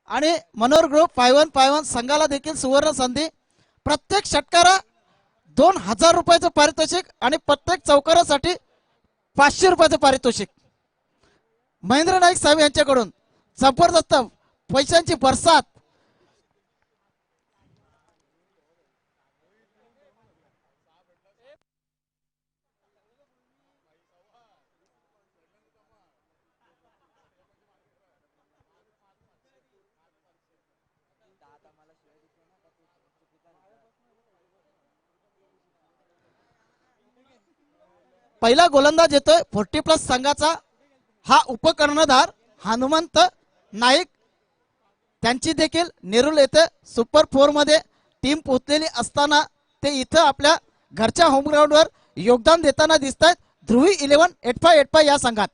आणि मनोहर ग्रुप 5-1 संघाला देखील सुवर्ण संधी। प्रत्येक षटकारा 2000 रुपयाचं पारितोषिक आणि प्रत्येक चौकारासाठी 500 रुपयाचं पारितोषिक। महेंद्र नाईक साहेब यांच्याकडून जबरदस्त पैशांची बरसात। पहिला गोलंदाज येतोय 40+ संघाचा हा उपकर्णधार हनुमंत नाईक। त्यांची देखील नेरुल येथे सुपर 4 मध्ये टीम पोहोचलेली असताना ते इथं आपल्या घरच्या होम ग्राउंडवर योगदान देताना दिसत आहेत ध्रुवी 118585 या संघात।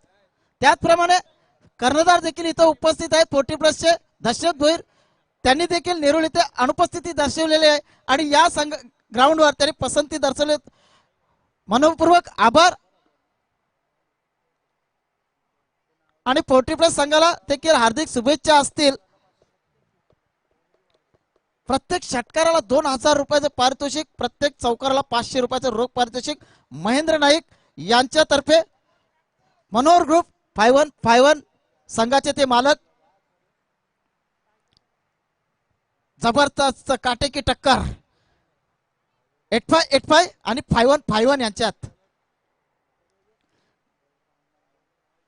त्याचप्रमाणे कर्णधार देखील इथं उपस्थित आहेत 40+ चे दशरथ भोईर। त्यांनी देखील नेरुल येथे अनुपस्थिती दर्शवलेली आहे आणि या संघ ग्राउंडवर त्यांनी पसंती दर्शवली। मनोपूर्वक आभार आणि 40+ संघाला देखील हार्दिक शुभेच्छा असतील। प्रत्येक षटकाराला 2000 रुपयाचं पारितोषिक, प्रत्येक चौकाराला 500 रुपयाचं रोख पारितोषिक महेंद्र नाईक यांच्यातर्फे। मनोहर ग्रुप 5-1 संघाचे ते मालक। जबरदस्त काटेकी टक्कर 8585 आणि 5-1 यांच्यात।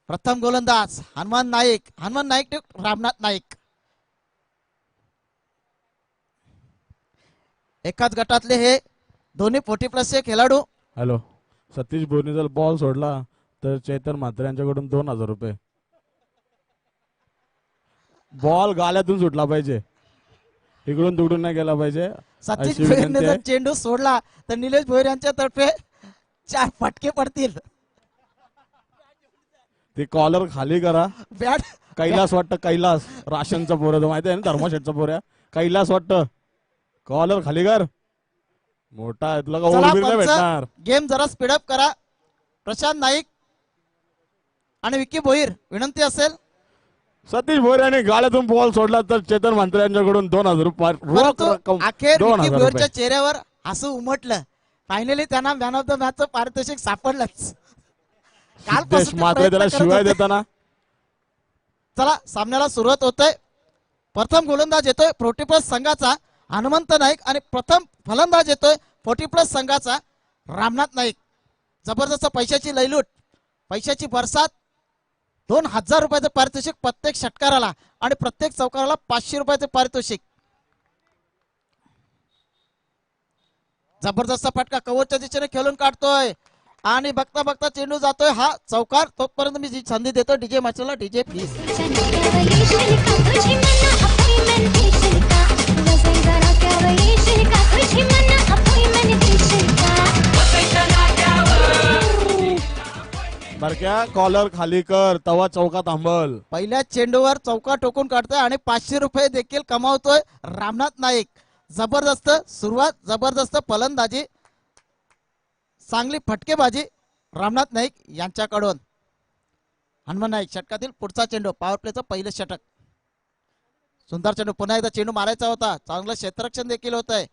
प्रथम गोलंदाज हनुमान नाईक रामनाथ नाईक। एकाच गटातले हे दोन्ही 40+ चे खेळाडू। हॅलो, सतीश बोरने जर बॉल सोडला तर चेतन म्हात्रे यांच्याकडून 2000 रुपये। बॉल गाल्यातून सुटला पाहिजे, इकडून तिकडून नाही गेला पाहिजे। सतीश भोईरने जर चेंडू सोडला तर निलेश भोईर यांच्या तर्फे 4 फटके पडतील। ते कॉलर खाली करा। बॅट कैलास वाटतं, कैलास राशनचा पोर माहिती आहे ना, धर्मशेठचा पोऱ्या कैलास वाटतं। कॉलर खाली कर, मोठा आहे तुला का ओरबीर नाही भेटणार। गेम जरा स्पीडअप करा। प्रशांत नाईक आणि विकी भोईर विनंती असेल। सतीश भोईर यांनी गाड्यातून बॉल सोडला तर चेतन म्हात्रे यांच्याकडून 2000 रुपये। अखेर विकी भोईरच्या चेहऱ्यावर हसू उमटलं। फायनली त्यांना मॅन ऑफ द मॅचचं पारितोषिक सापडलंच। कालपासून मात्र त्याला शिवाय देताना। चला सामन्याला सुरुवात होतोय। प्रथम गोलंदाज येतोय 40+ संघाचा हनुमंत नाईक आणि प्रथम फलंदाज येतोय 40+ संघाचा रामनाथ नाईक। जबरदस्त पैशाची लयलूट, पैशाची बरसात। 2000 रुपयाचं पारितोषिक प्रत्येक षटकाराला आणि प्रत्येक चौकाराला 500 रुपयाचं पारितोषिक। जबरदस्त फटका कव्हरच्या दिशेने खेळून काढतोय आणि बघता बघता चेंडू जातोय हा चौकार। तोपर्यंत मी जी संधी देतो डीजे मॅचला, डीजे प्लीज। बरक्या कॉलर खाली कर, तवा चौका थांबल। पहिल्या चेंडूवर चौका टोकून काढतोय आणि 500 रुपये देखील कमावतोय रामनाथ नाईक। जबरदस्त सुरुवात, जबरदस्त फलंदाजी, चांगली फटकेबाजी रामनाथ नाईक यांच्याकडून। हनुमान नाईक षटकातील पुढचा चेंडू, पॉवर प्लेचं पहिलं षटक। सुंदर चेंडू, पुन्हा एकदा चेंडू मारायचा होता। चांगलं क्षेत्ररक्षण देखील होत आहे।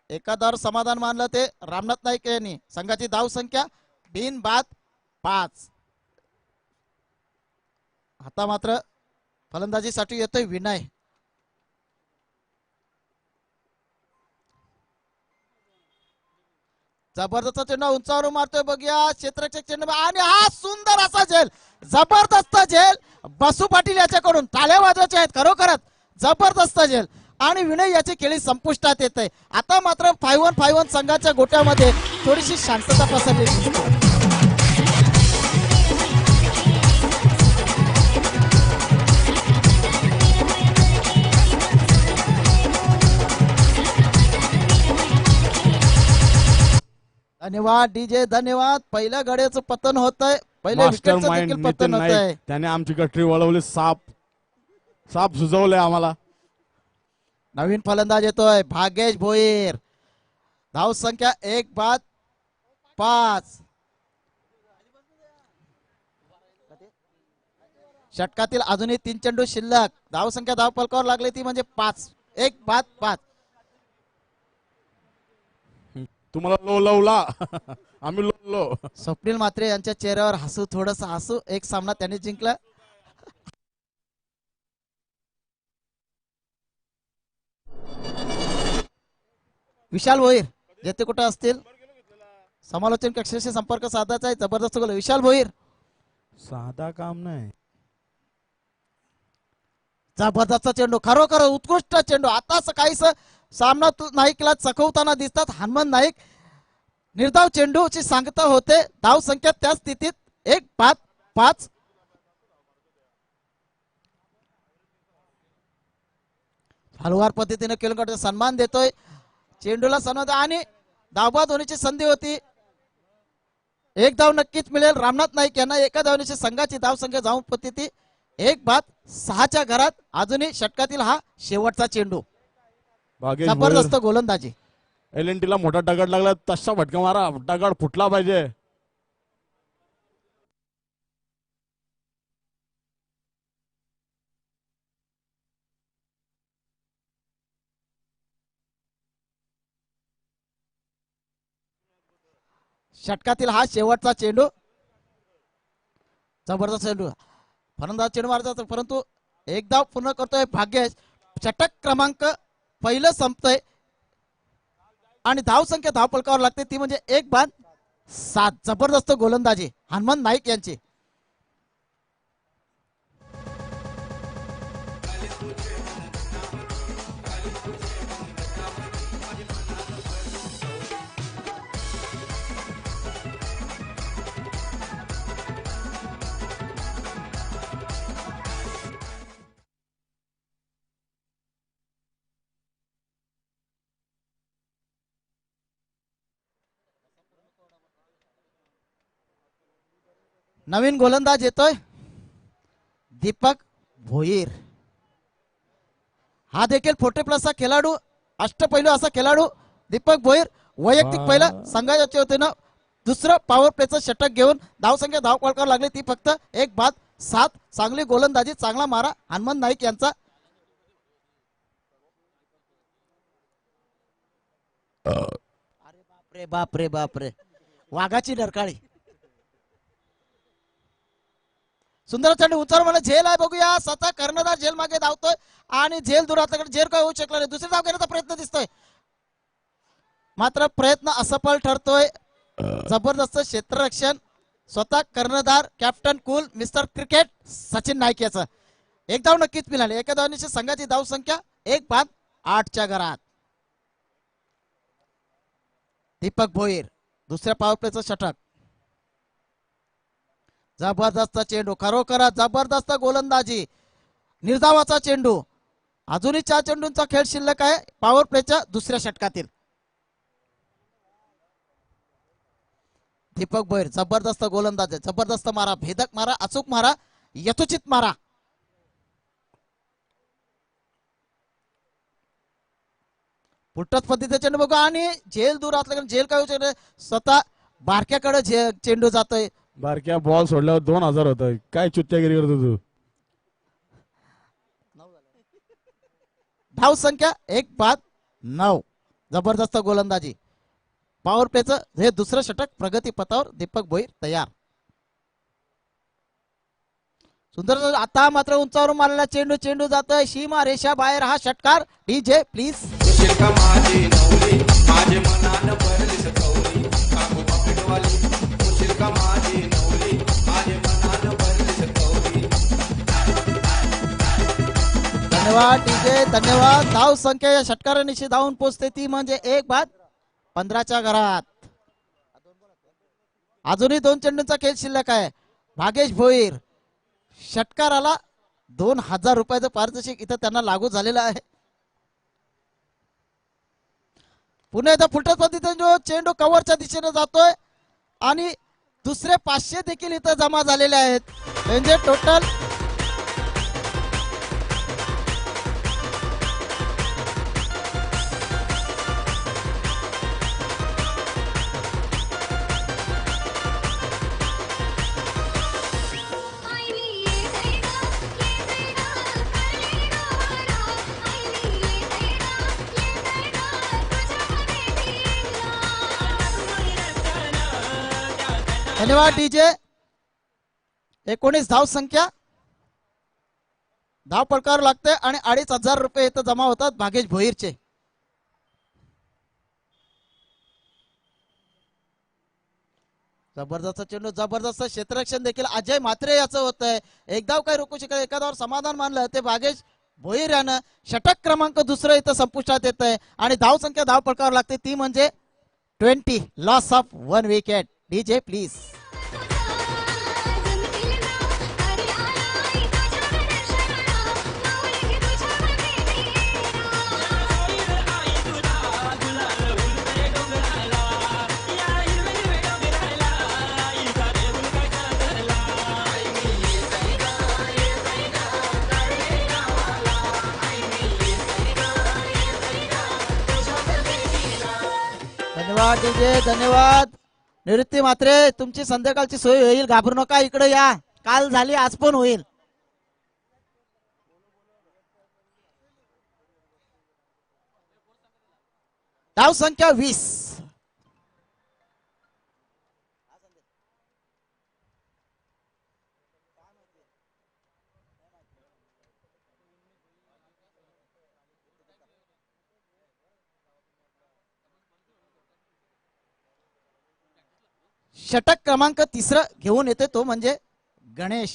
एकादावर समाधान मानलं ते रामनाथ नाईक यांनी। संघाची धाव संख्या बिनबाद 5। आता मात्र फलंदाजीसाठी येतोय विनय। जबरदस्त चेंडू उंचावर मारतोय, बघूया क्षेत्ररक्षक चेंडू आणि हा सुंदर असा झेल, जबरदस्त झेल बसू पाटील याच्याकडून। टाळ्या वाजवायच्या आहेत खरोखरच, जबरदस्त झेल आणि विनय याची खेळी संपुष्टात येत आहे। आता मात्र 5-1 संघाच्या गोट्यामध्ये थोडीशी शांतता पसरली। धन्यवाद डीजे, धन्यवाद। पहिल्या गड्याचं पतन होत आहे, पहिल्या विकेटचं देखील पतन होत आहे। त्याने आमची गटरी वळवली, साप सुचवलंय आम्हाला। नवीन फलंदाज येतोय भाग्येश भोईर। धाव संख्या 1-5। षटकातील अजूनही 3 चेंडू शिल्लक. धावसंख्या धावफलकावर लागली ती म्हणजे 5. 1-5. तुम्हाला लो लवला आम्ही लो. स्वप्नील म्हात्रे यांच्या चेहऱ्यावर हसू, थोडस हसू. एक सामना त्यांनी जिंकला. विशाल भोईर येथे कुठे असतील, समालोचन कक्षाशी संपर्क साधायचा आहे. जबरदस्त गोल विशाल भोईर. साधा काम नाही. जबरदस्त चेंडू, खरोखर उत्कृष्ट चेंडू. आताच काहीस सामना नाईकला चकवताना दिसतात हनुमान नाईक. निर्धाव चेंडूची सांगता होते. धाव संख्या त्या स्थितीत 1-5. हलवार पद्धतीने केलंकडे सन्मान देतोय. चेंडूला सन्मान आणि धावबाद होण्याची संधी होती. एक धाव नक्कीच मिळेल रामनाथ नाईक यांना. एका धावण्याची संघाची धाव संख्या जाऊन पद्धती 1-6च्या घरात. अजूनही षटकातील हा शेवटचा चेंडू. जबरदस्त गोलंदाजी. LNT ला मोठा दगड लागला तसा फटका मारा, दगड फुटला पाहिजे. षटकातील हा शेवटचा चेंडू. जबरदस्त चेंडू. फलंदाज चेंडू मारतात परंतु एक धाव पूर्ण करतोय भाग्येश. षटक क्रमांक पहिलं संपतंय आणि धाव संख्या धावफलकावर लागते ती म्हणजे 1-7. जबरदस्त गोलंदाजी हनुमान नाईक यांची. नवीन गोलंदाज येतोय दीपक भोईर. हा देखील 40+ खेळाडू, अष्टपैलू असा खेळाडू दीपक भोईर. वैयक्तिक पहिला संघाच्या वतीनं दुसरं पॉवर प्लेचं षटक घेऊन धावसंख्या धावफलकावर लागली ती फक्त 1-7. चांगली गोलंदाजी, चांगला मारा हनुमान नाईक यांचा. अरे बापरे बापरे बापरे, वाघाची डरकाळी. सुंदर चेंडू उंचावर मला झेल आहे. बघूया स्वतः कर्णधार झेल मागे धावतोय आणि झेल दूर आता झेल काय होऊ शकला नाही. दुसरी धाव घेण्याचा प्रयत्न दिसतोय मात्र प्रयत्न असफल ठरतोय. जबरदस्त क्षेत्ररक्षण स्वतः कर्णधार captain cool mister cricket Sachin Naik याचं. एक धाव नक्कीच मिळाली. एका धावनीची संघाची धाव संख्या 1-8च्या घरात. दीपक भोईर दुसऱ्या पॉवर प्लेचं षटक. जबरदस्त चेंडू, खरोखर जबरदस्त गोलंदाजी. निर्धावाचा चेंडू. अजूनही 4 चेंडूंचा खेळ शिल्लक आहे पॉवर प्लेच्या दुसऱ्या षटकातील. दीपक भोईर जबरदस्त गोलंदाज, जबरदस्त मारा, भेदक मारा, अचूक मारा, यथोचित मारा. पुटत पद्धतीचा चेंडू बघू आणि झेल दूर असल्याकडे झेल काय होऊ स्वतः बारक्याकडे चेंडू जातोय. बारक्या बॉल सोडल्यावर 2000 होत. काय चुत्यागिरी करतो तू. धाव संख्या 1-9. जबरदस्त गोलंदाजी. पॉवर प्लेचं हे दुसरं षटक प्रगती पथावर. दीपक भोईर तयार. सुंदर आता मात्र उंचावरून मारलेला चेंडू. चेंडू जातोय सीमा रेषा बाहेर. हा षटकार डीजे प्लीज. धन्यवाद डीजे, धन्यवाद. धाव संख्या या षटकारानिशी धावून पोहोचते ती म्हणजे 1-15च्या घरात. अजूनही 2 चेंडूंचा खेळ शिल्लक आहे. भागेश भोईर षटकाराला 2000 रुपयाचं पारितोषिक इथं त्यांना लागू झालेलं आहे. पुन्हा एकदा फुटत पद्धतीने जो चेंडू कव्हरच्या दिशेने जातोय आणि दुसरे 500 देखील इथं जमा झालेले आहेत. म्हणजे टोटल धन्यवाद डीजे. 19 धाव संख्या. धाव पडकार लागते आणि 2500 रुपये इथं जमा होतात भागेश भोईरचे. जबरदस्त चेंडू, जबरदस्त क्षेत्ररक्षण देखील अजय म्हात्रे याचं होत आहे. एक धाव काही रोखू शकत, एका धावावर समाधान मानलं ते भागेश भोईर यानं. षटक क्रमांक दुसरं इथं संपुष्टात येत आहे आणि धाव संख्या धाव पडकार लागते ती म्हणजे 20. Loss of 1 wicket. DJ please. धन्यवाद डीजे, धन्यवाद. निवृत्ती म्हात्रे तुमची संध्याकाळची सोय होईल, घाबरू नका, इकडे या. काल झाली, आज पण होईल. धाव संख्या 20. षटक क्रमांक तिसरं घेऊन येते तो म्हणजे गणेश.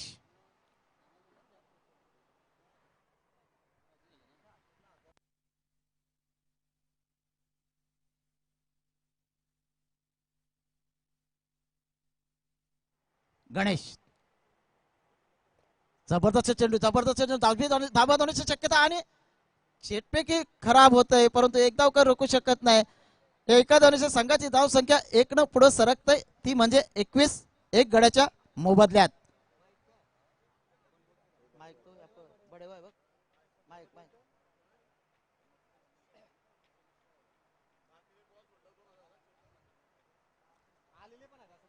गणेश जबरदस्त चेंडू, जबरदस्त चेंडू, धाबा होण्याची शक्यता आणि चेटपैकी खराब होत आहे, परंतु एक धाव रोखू शकत नाही. एका धावण्याच्या संघाची धाव संख्या 1 न पुढे सरकते ती म्हणजे 21. एक गड्याच्या मोबदल्यात.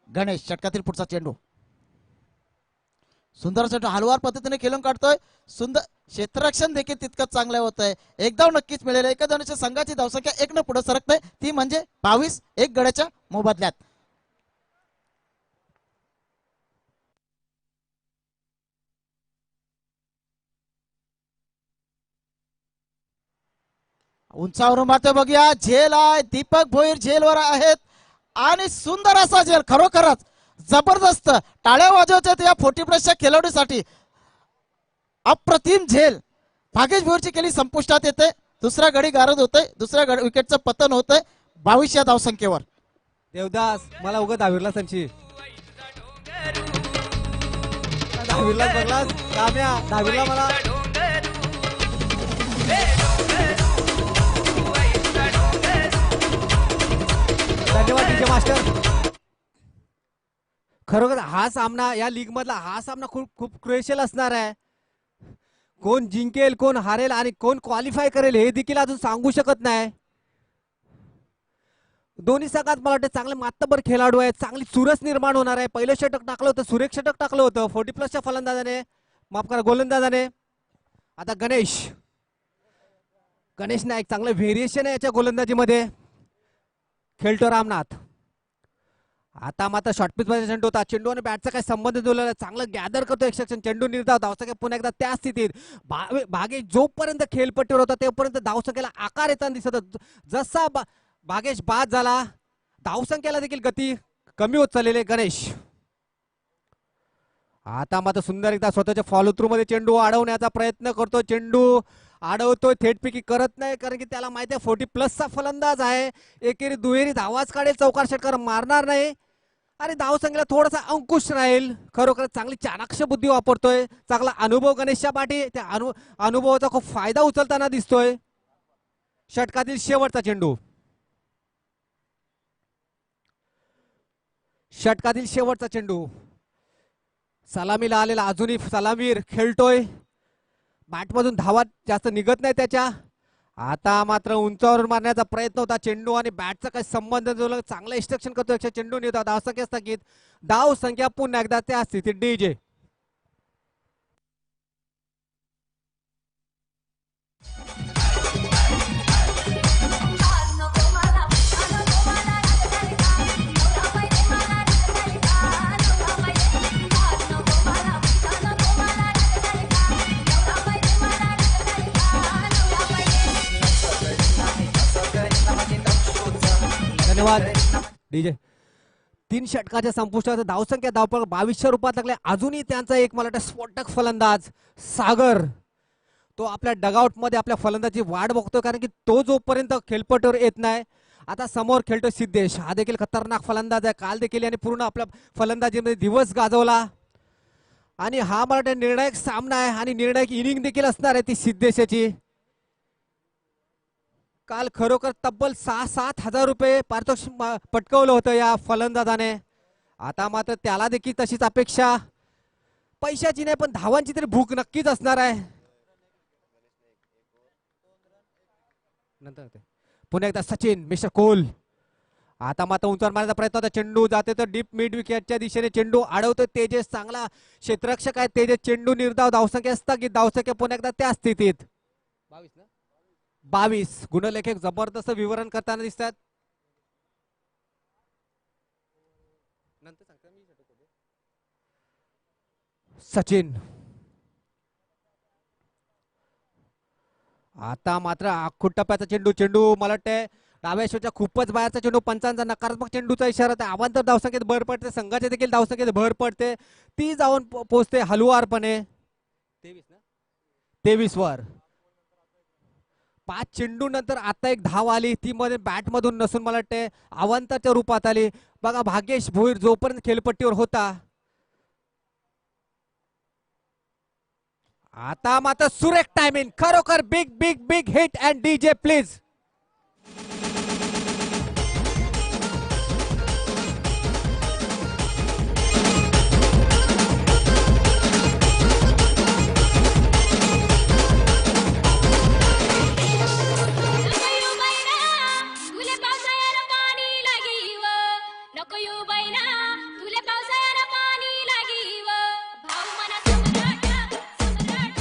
गणेश षटकातील पुढचा चेंडू, सुंदर चेंडू हलवार पद्धतीने खेळून काढतोय. सुंदर क्षेत्ररक्षण देखील तितकंच चांगलं होत आहे. एक धाव नक्कीच मिळेल. एका धावण्याच्या संघाची धावसंख्या 1 न पुढे सरकते ती म्हणजे 22. एक गड्याच्या मोबदल्यात. उंचावरून मारतोय बघूया. झेल आहे, दीपक भोईर झेलवर आहेत आणि सुंदर असा झेल, खरोखरच जबरदस्त. टाळ्या वाजवायच्या या 40+ खेळाडूसाठी. अप्रतिम झेल भागेश भोईरची केली संपुष्टात येते. दुसरा गडी गारद होतोय, दुसऱ्या विकेटचं पतन होतंय 22 या धावसंख्येवर. देवदास मला उगा दहावीला संची दहावीला बघलास काम्या, दहावीला मला धन्यवाद डीजे मास्टर. खरोखर हा सामना, या लीग मधला हा सामना खूप क्रुशियल असणार आहे. कोण जिंकेल, कोण हारेल आणि कोण क्वालिफाय करेल हे देखील अजून सांगू शकत नाही. दोन्ही संघात मला वाटतं चांगले मातबर खेळाडू आहेत, चांगली चुरस निर्माण होणार आहे. पहिलं षटक टाकलं होतं, सुरेख षटक टाकलं होतं 40+ फलंदाजाने, माफ करा गोलंदाजाने. आता गणेश नाईक चांगलं व्हेरिएशन आहे याच्या गोलंदाजीमध्ये. खेळतो रामनाथ. आता मात्र शॉर्ट पिच मध्ये चेंडू होता. चेंडू आणि बॅटचा काही संबंध जोडलेला, चांगलं गॅदर करतो एक सेक्शन. चेंडू निर्धाव, धावसंख्या पुन्हा एकदा त्या स्थितीत. भागेश जोपर्यंत खेळपट्टीवर होता तेपर्यंत धावसंख्येला आकार येताना दिसत होता. जसा भागेश बाद झाला धावसंख्येला देखील गती कमी होत चाललेले गणेश. आता मात्र सुंदर एकदा स्वतःच्या फॉलो थ्रू मध्ये चेंडू अडवण्याचा प्रयत्न करतो. चेंडू अडवतोय, थेटपैकी करत नाही, कारण की त्याला माहिती आहे 40+ फलंदाज आहे. एकेरी दुहेरी धावाच काढेल, चौकार षटकार मारणार नाही आणि धावसंख्येला थोडासा अंकुश राहील. खरोखर चांगली चाणाक्ष बुद्धी वापरतोय, चांगला अनुभव गणेशच्या पाठी. त्या अनुभवाचा खूप फायदा उचलताना दिसतोय. षटकातील शेवटचा चेंडू, षटकातील शेवटचा चेंडू. सलामीला आलेला अजूनही सलामीर खेळतोय. बॅटमधून धावा जास्त निघत नाही त्याच्या. आता मात्र उंचावरून मारण्याचा प्रयत्न होता. चेंडू आणि बॅटचा काही संबंध जो चांगला इन्स्ट्रक्शन करतो. चेंडू निघतो, धावसंख्या स्थगित. धाव संख्या पुन्हा एकदा त्या स्थितीत डीजे. धन्यवाद डीजे. 3 षटकाच्या संपुष्टात धावसंख्या धावपळ 2200 रुपयात लागले. अजूनही त्यांचा एक मला वाटतं स्फोटक फलंदाज सागर तो आपल्या डगआउट मध्ये आपल्या फलंदाजी वाट बघतोय, कारण की तो जोपर्यंत खेळपट्टीवर येत नाही. आता समोर खेळतो सिद्धेश, हा देखील खतरनाक फलंदाज आहे. काल देखील याने पूर्ण आपल्या फलंदाजीमध्ये दिवस गाजवला आणि हा मला वाटतं निर्णायक सामना आहे आणि निर्णायक इनिंग देखील असणार आहे ती सिद्धेशाची. काल खरोखर तब्बल 6-7 हजार रुपये पारितोषिक पटकवलं होतं या फलंदाजाने. आता मात्र त्याला देखील तशीच अपेक्षा, पैशाची नाही पण धावांची तरी भूक नक्कीच असणार आहे. नंतर पुन्हा एकदा सचिन मिस्टर कोल. आता मात्र उंचावर मारण्याचा प्रयत्न होता. चेंडू जाते तर डीप मिड विकेटच्या दिशेने चेंडू अडवतो तेजस. चांगला क्षेत्ररक्षक आहे तेजस. चेंडू निर्धाव, धावसंख्या स्थगित, धावसंख्या पुन्हा एकदा त्या स्थितीत 22. गुणलेखक जबरदस्त विवरण करताना दिसतात. सचिन आता मात्र आखूट टप्प्याचा चेंडू, चेंडू मला वाटतंय डाव्या शेवटच्या खूपच बाहेरचा चेंडू. पंचांचा नकारात्मक चेंडूचा इशारा आहे. अवांतर धावसंख्येत भर पडते, संघाचे देखील धावसंख्येत भर पडते. ती जाऊन पोहोचते हलुवारपणे 23 वर. 5 चेंडू नंतर आता एक धाव आली, ती मध्ये बॅट मधून नसून मला वाटते अवांतरच्या रूपात आली. बघा भाग्येश भोईर जोपर्यंत खेळपट्टीवर होता. आता मात्र सुरेख टायमिंग, खरोखर big big big hit and DJ please.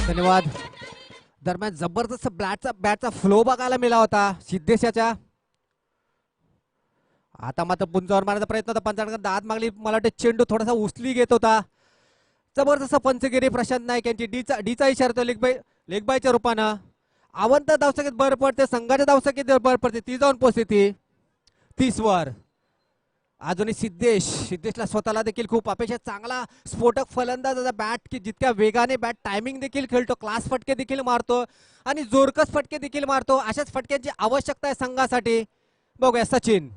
धन्यवाद. दरम्यान जबरदस्त बॅटचा फ्लो बघायला मिळाला होता सिद्धेशाच्या. आता मात्र पुंजावर मारण्याचा प्रयत्न होता. पंचांना दाद मागली, मला वाटतं चेंडू थोडासा उचली घेत होता. जबरदस्त पंचगिरी प्रशांत नाईक यांची डीचा इशारा लेगबाईच्या रूपानं. अवंत धावसंख्येत भर पडते, संघाच्या धावसंख्येत भर पडते, ती जाऊन पोहोचते ती 30 वर. अजूनही सिद्धेशला स्वतःला देखील खूप अपेक्षा. चांगला स्फोटक फलंदाज बॅट की जितक्या वेगाने बॅट टायमिंग देखील खेळतो, क्लास फटके देखील मारतो आणि जोरकस फटके देखील मारतो. अशाच फटक्यांची आवश्यकता आहे संघासाठी. बघूया सचिन.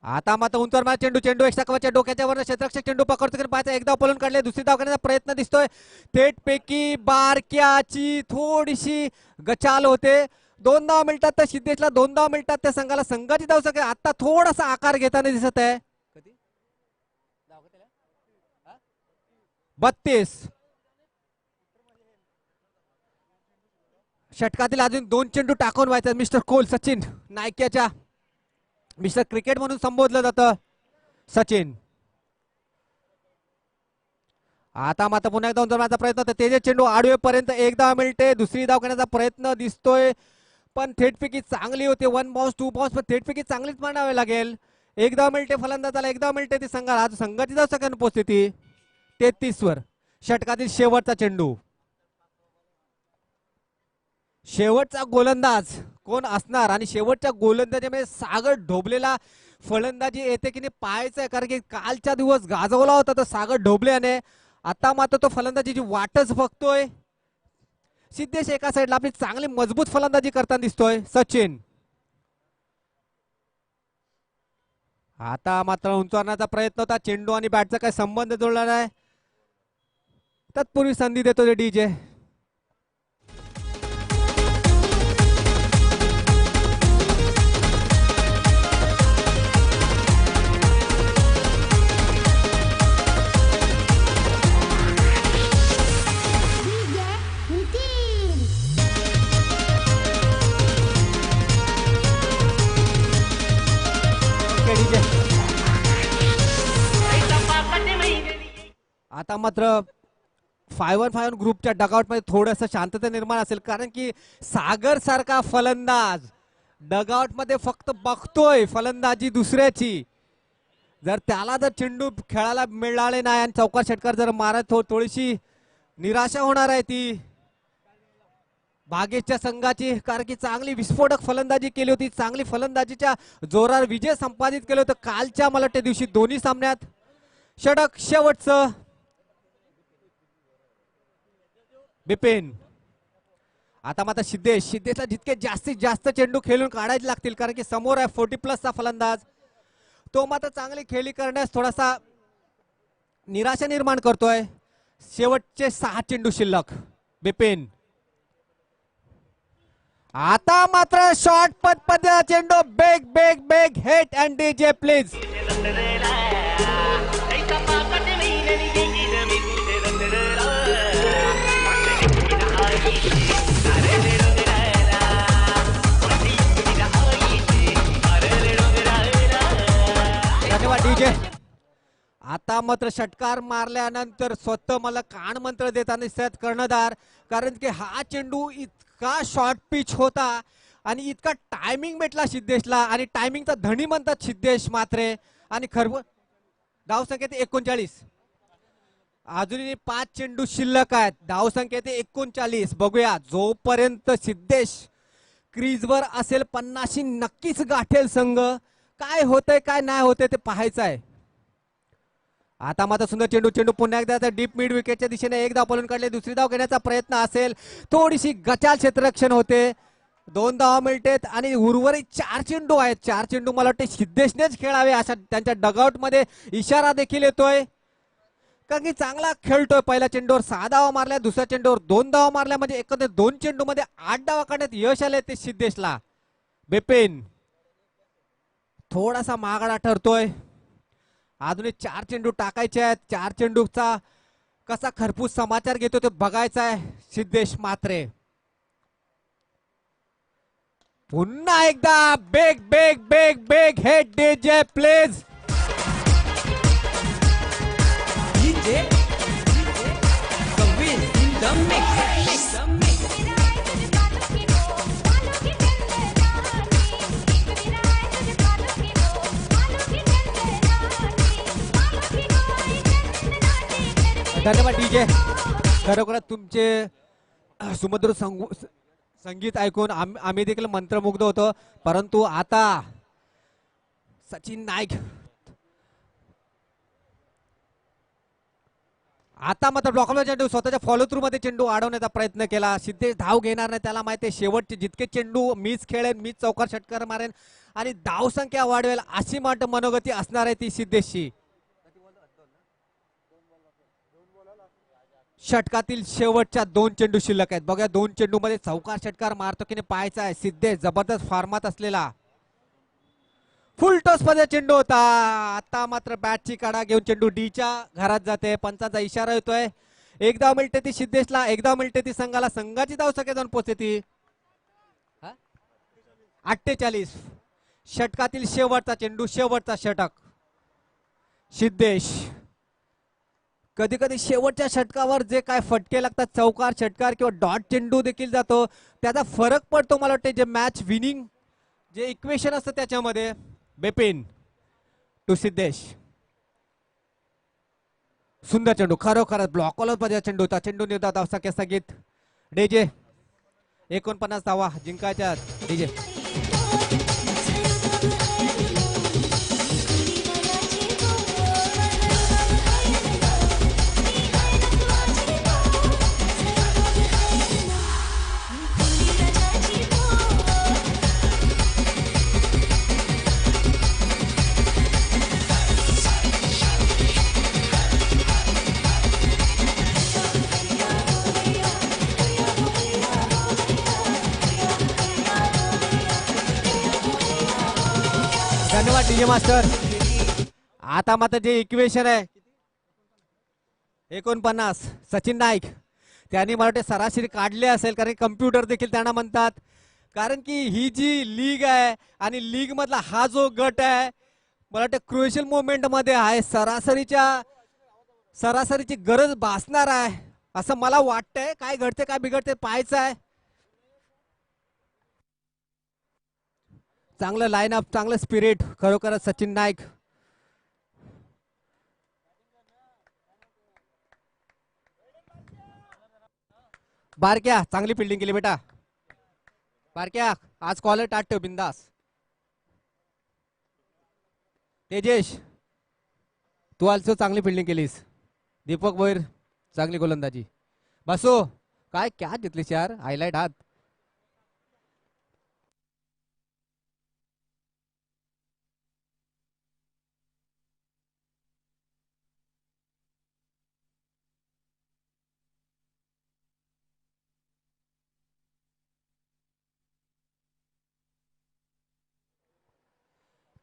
आता मात्र उंचावर मार चेंडू एक्स्ट्रा कव्हरच्या डोक्याच्या वर क्षेत्ररक्षक चेंडू पकडतो, पाहायचा एकदा पळून काढले, दुसरी धाव करण्याचा प्रयत्न दिसतोय. थेटपैकी बारक्याची थोडीशी गचाल होते. 2 धाव मिळतात तर सिद्धेशला, 2 धाव मिळतात त्या संघाला. संघाची धावसंख्या आता थोडासा आकार घेताना दिसत आहे. 32. षटकातील अजून 2 चेंडू टाकून व्हायचा. मिस्टर कोल सचिन नायक्याच्या मिस्टर क्रिकेट म्हणून संबोधलं जातं सचिन. आता मात्र पुन्हा एकदा उंचावर प्रयत्न होता. तेजे चेंडू आडवेपर्यंत 1 धाव मिळते. दुसरी धाव करण्याचा प्रयत्न दिसतोय पण थेटपैकी चांगली होते. 1 बाउन्स 2 बाउन्स पण थेटपैकी चांगलीच मांडावे लागेल. 1 धाव मिळते फलंदाजाला, 1 धाव मिळते ती संघाला. आज संघाची धाव सगळ्यांना पोहोचते ती 33 वर. षटकातील शेवटचा चेंडू. शेवटचा गोलंदाज कोण असणार आणि शेवटच्या गोलंदाजीमध्ये सागर ढोबलेला फलंदाजी येते की नाही पाहायचंय, कारण की कालच्या दिवस गाजवला होता तो सागर ढोबलेने. आता मात्र तो फलंदाजीची वाटच बघतोय. सिद्धेश एका साईडला आपली चांगली मजबूत फलंदाजी करताना दिसतोय. सचिन आता मात्र उंचावण्याचा प्रयत्न होता. चेंडू आणि बॅटचा काय संबंध जोडला नाही. तत्पूर्वी संधी देतो डीजे. आता मात्र 5-on-5 ग्रुपच्या डगआउट मध्ये थोडंसं शांतता निर्माण असेल, कारण की सागर सारखा फलंदाज डगआउट मध्ये फक्त बघतोय फलंदाजी दुसऱ्याची. जर त्याला जर चेंडू खेळायला मिळाले नाही आणि चौकार षटकार जर मारत थोडीशी निराशा होणार आहे ती. भागेशच्या संघाची, कारण की चांगली विस्फोटक फलंदाजी केली होती, चांगली फलंदाजीच्या जोरावर विजय संपादित केलं होतं कालच्या मला त्या दिवशी दोन्ही सामन्यात. षटक शेवटचं बिपिन. आता मात्र सिद्धेशला जितके जास्तीत जास्त चेंडू खेळून काढायचे लागतील, कारण की समोर आहे 40+ फलंदाज. तो मात्र चांगली खेळी करण्यास थोडासा निराशा निर्माण करतोय. शेवटचे 6 चेंडू शिल्लक. बिपिन आता मात्र शॉर्ट पद्धतीचा चेंडू. बेग बेग बेग हिट अँड डीजे प्लीज. धन्यवाद डीजे. आता मात्र षटकार मारल्यानंतर स्वतः मला कान मंत्र देताना दिसत कर्णधार, कारण की हा चेंडू इतका शॉर्ट पिच होता आणि इतका टायमिंग भेटला सिद्धेशला, आणि टायमिंगचा धनी म्हणतात सिद्धेश मात्रे. आणि खरं धावसंख्या ते 39. अजूनही 5 चेंडू शिल्लक आहेत. धावसंख्या ते 39. बघूया जोपर्यंत सिद्धेश क्रीजवर असेल 50 नक्कीच गाठेल संघ. काय होतंय काय नाही होतंय ते पाहायचं आहे. आता मात्र सुंदर चेंडू पुन्हा एकदा डीप मिड विकेटच्या दिशेने एक धाव पळून काढले. दुसरी धाव घेण्याचा प्रयत्न असेल, थोडीशी गचाल क्षेत्ररक्षण होते. 2 धाव मिळतेत आणि उर्वरित 4 चेंडू आहेत. 4 चेंडू मला वाटते सिद्धेशनेच खेळावे अशा त्यांच्या डगआउट मध्ये इशारा देखील येतोय, कारण की चांगला खेळतोय. पहिल्या चेंडूवर 6 धावा मारल्या, दुसऱ्या चेंडूवर 2 धावा मारल्या, म्हणजे एकंदर 2 चेंडू मध्ये 8 धावा काढण्यात यश आले ते सिद्धेशला. बिपिन थोडासा मागाडा ठरतोय. अजून 4 चेंडू टाकायचे आहेत. 4 चेंडूचा कसा खरपूस समाचार घेतो ते बघायचा आहे सिद्धेश मात्रे. पुन्हा एकदा बेग बेग बेग बेग हेड डीजे प्लीज. धन्यवाद डीजे. खरोखरच तुमचे सुमधुर संगीत ऐकून आम्ही देखील मंत्रमुग्ध होतो. परंतु आता सचिन नाईक आता मात्र ब्लॉकला चेंडू स्वतःच्या फॉलो थ्रू मध्ये चेंडू अडवण्याचा प्रयत्न केला. सिद्धेश धाव घेणार नाही, त्याला माहिती आहे शेवटचे जितके चेंडू मीच खेळेन, मीच चौकार षटकार मारेन आणि धावसंख्या वाढवेल अशी मनोगती असणार आहे ती सिद्धेशची. षटकातील शेवटच्या 2 चेंडू शिल्लक आहेत. बघा 2 चेंडू मध्ये चौकार षटकार मारतो की नाही पाहायचा आहे. सिद्धेश जबरदस्त फॉर्मात असलेला फुल टॉस मध्ये चेंडू होता. आता मात्र बॅटची काढा घेऊन चेंडू डीच्या घरात जाते. पंचाचा इशारा येतोय. 1 धाव मिळते ती सिद्धेशला, 1 धाव मिळते ती संघाला. संघाची धावसंख्या जाऊन पोहोचते ती 48. षटकातील शेवटचा चेंडू, शेवटचा षटक. सिद्धेश कधी कधी शेवटच्या षटकावर जे काय फटके लागतात, चौकार षटकार किंवा डॉट चेंडू देखील जातो, त्याचा फरक पडतो मला वाटते जे मॅच विनिंग जे इक्वेशन असतं त्याच्यामध्ये. बिपिन टू सिद्धेश. सुंदर चेंडू, खरोखरच ब्लॉक कॉलर मध्ये चेंडू होता. चेंडू निर्धाव धावसंख्या स्थगित. डीजे 49 धावा जिंकायच्या. डीजे धन्यवाद डीजे मास्टर. आता मात्र जे इक्वेशन आहे 49 सचिन नाईक त्यांनी मला वाटते सरासरी काढले असेल, कारण कम्प्युटर देखील त्यांना म्हणतात, कारण की ही जी लीग आहे आणि लीग मधला हा जो गट आहे मला वाटतं क्रुशियल मोमेंट मध्ये आहे. सरासरीची गरज भासणार आहे असं मला वाटतंय. काय घडते काय बिघडते पाहायचं आहे. चांगलं लाईन अप, चांगलं स्पिरिट खरोखरच सचिन नाईक. बारक्या चांगली फिल्डिंग केली बेटा. कारक्या आज कॉलर टाट ठेव बिंदास. तेजेश तू आलसो चांगली फिल्डिंग केलीस. दीपक भोईर चांगली गोलंदाजी. बसो काय कॅच घेतलीस यार, हायलाइट हात.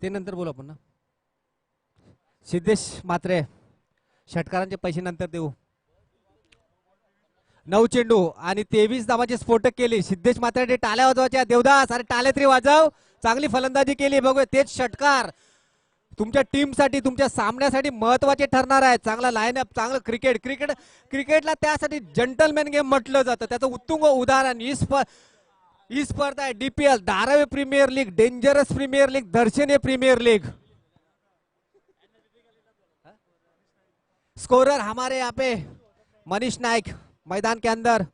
ते नंतर बोलू आपण ना. सिद्धेश मात्रे षटकारांचे पैसे नंतर देऊ. 9 चेंडू आणि 23 धावांचे स्फोटक केली. सिद्धेश मात्रे टाळ्या वाजवायच्या. देवदास अरे टाळ्या तरी वाजव. चांगली फलंदाजी केली. बघूया तेच षटकार तुमच्या टीमसाठी तुमच्या सामन्यासाठी महत्वाचे ठरणार आहे. चांगला लाईनअप, चांगलं क्रिकेट. क्रिकेटला त्यासाठी जंटलमॅन गेम म्हटलं जातं. त्याचं उत्तुंग उदाहरण ही स्पर्धा आहे. DPL, Dharavi premier league, dangerous premier league, दर्शनीय प्रीमियर लीग. स्कोरर हमारे यहाँ पे मनीष नाइक मैदान के अंदर,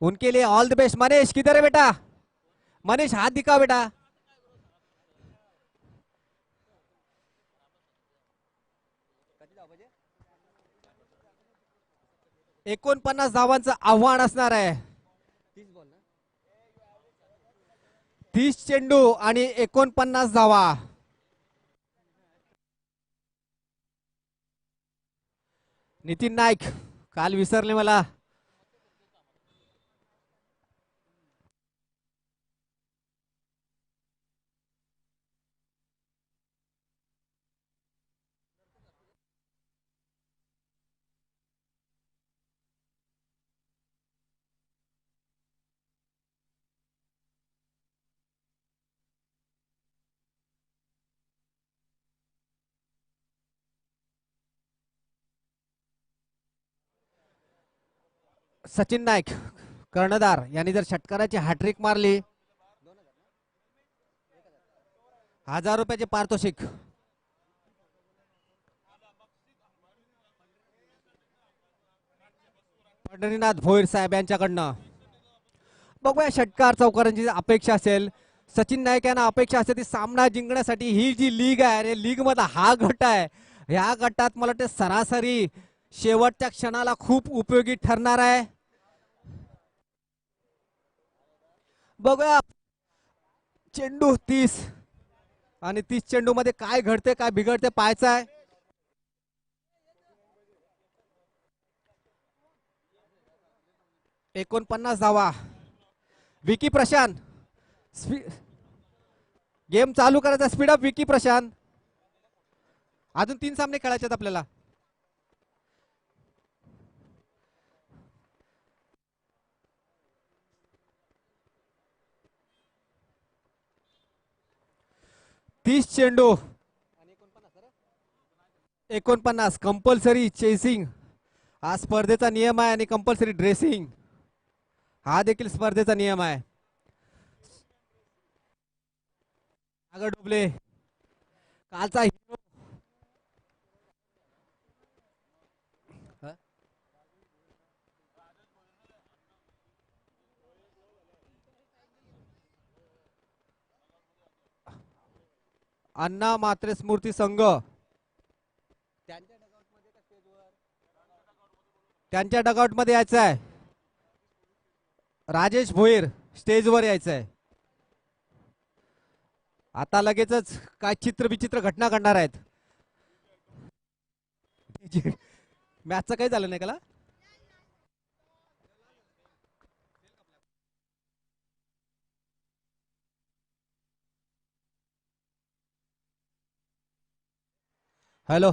उनके लिए ऑल द बेस्ट. मनीष किधर है बेटा? मनीष हाथ दिखाओ बेटा. 49 धावांचं आव्हान असणार आहे. 30 चेंडू आणि 49 धावा. नितीन नाईक काल विसरले मला. सचिन नाईक कर्णधार यांनी जर षटकाराची हॅट्रिक मारली 1000 रुपयाचे पारितोषिक. पंढरीनाथ भोईर साहेब यांच्याकडनं. बघूया षटकार चौकारांची अपेक्षा असेल. सचिन नाईक यांना अपेक्षा असते ती सामना जिंकण्यासाठी. ही जी लीग आहे लीग मध्ये हा गट आहे. ह्या गटात मला वाटते सरासरी शेवटच्या क्षणाला खूप उपयोगी ठरणार आहे. बघूया चेंडू 30 आणि 30 चेंडू मध्ये काय घडते काय बिघडते पाहायचं आहे. $49 धावा. विकी प्रशांत गेम चालू करायचा. Speed up Vicky Prashant. अजून 3 सामने खेळायचे आहेत आपल्याला. तीस चेंडू 49 कंपल्सरी चेसिंग हा स्पर्धेचा नियम आहे आणि कंपल्सरी ड्रेसिंग हा देखील स्पर्धेचा नियम आहे. सागर डुबले कालचा हिरो. अण्णा मात्रे स्मृती संघ त्यांच्या डगआउट मध्ये यायचं आहे. राजेश भोईर स्टेजवर यायचं आहे. आता लगेचच काय चित्र विचित्र घटना घडणार आहेत. मॅचचं काही झालं नाही का? हॅलो.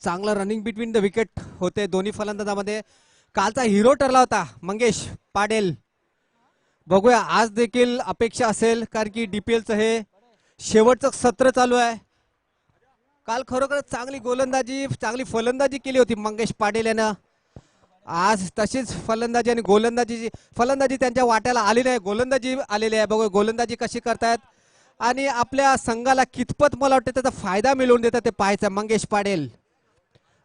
चांगला रनिंग बिटवीन द विकेट होते दोन्ही फलंदाजामध्ये. कालचा हिरो ठरला होता मंगेश पाडेल. बघूया आज देखील अपेक्षा असेल कारण की डीपीएलचं हे शेवटचं सत्र चालू आहे. काल खरोखरच चांगली गोलंदाजी चांगली फलंदाजी केली होती मंगेश पाडेल यानं. आज तशीच फलंदाजी आणि गोलंदाजी फलंदाजी त्यांच्या वाट्याला आली नाही. गोलंदाजी आलेली आहे. बघूया गोलंदाजी कशी करतायत आणि आपल्या संघाला कितपत मला वाटतं त्याचा फायदा मिळवून देतात ते पाहायचं. मंगेश पाडेल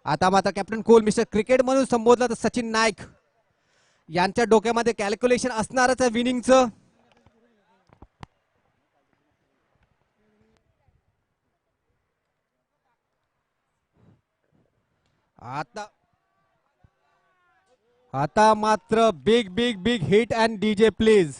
आता मात्र कॅप्टन कोल मिस्टर क्रिकेट म्हणून संबोधला तर सचिन नाईक यांच्या डोक्यामध्ये कॅल्क्युलेशन असणारच आहे विनिंगचं. आता आता मात्र big big big hit and DJ please.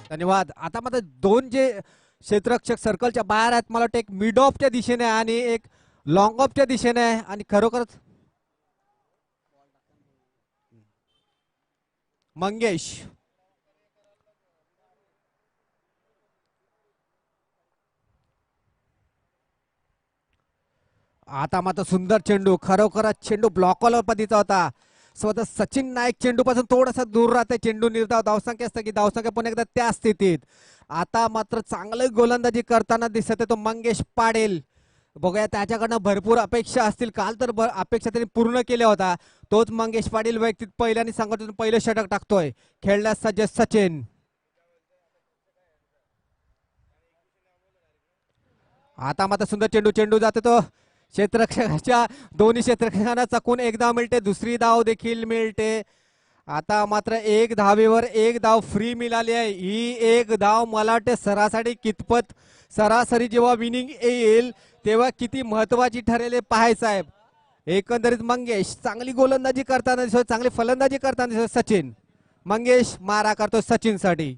धन्यवाद. आता मात्र दोन जे क्षेत्ररक्षक सर्कलच्या बाहेर आहेत, मला वाटतं एक मिड ऑफच्या दिशेने आहे आणि एक लॉंग ऑफच्या दिशेने आहे. आणि खरोखरच मंगेश आता मात्र सुंदर चेंडू, खरोखरच चेंडू ब्लॉकवर पतीचा होता. स्वतः सचिन नाईक चेंडू पासून थोडासा दूर राहते. चेंडू निर्धाव धावसंख्या असते की धावसंख्या पुन्हा एकदा त्या स्थितीत. आता मात्र चांगलं गोलंदाजी करताना दिसत आहे तो मंगेश पाटील. बघूया त्याच्याकडनं भरपूर अपेक्षा असतील. काल तर अपेक्षा त्यांनी पूर्ण केल्या होता. तोच मंगेश पाटील वैयक्तिक पहिल्याने संघटनेतून पहिलं षटक टाकतोय. खेळण्यास सज्ज सचिन. आता मात्र सुंदर चेंडू, चेंडू जातो तो क्षेत्ररक्षकाच्या दोन्ही क्षेत्ररक्षकांना चकून एक धाव मिळते, दुसरी धाव देखील मिळते. आता मात्र एक धावेवर एक धाव फ्री मिळाली आहे. ही एक धाव मला वाटते सरासरी कितपत सरासरी जेव्हा विनिंग येईल तेव्हा किती महत्वाची ठरेल हे पाहायचं आहे. एकंदरीत मंगेश चांगली गोलंदाजी करताना दिसतो, चांगली फलंदाजी करताना दिसतो सचिन. मंगेश मारा करतो सचिन साठी.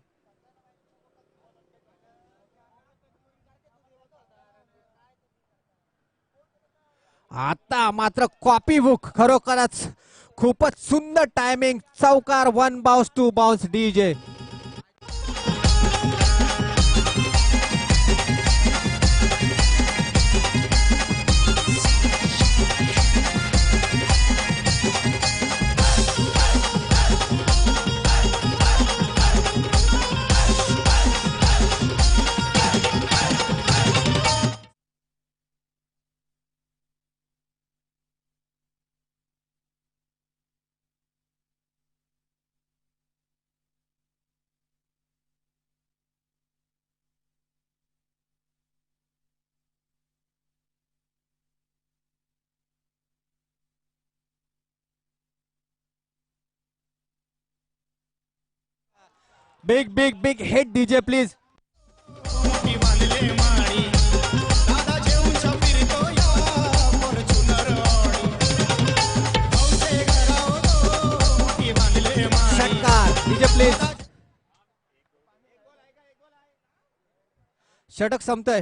आता मात्र कॉपी बुक, खरोखरच खूपच सुंदर टायमिंग. चौकार, one bounce two bounce DJ. Big big big hit DJ please. षटकार डीजे प्लीज. षटक संपतोय.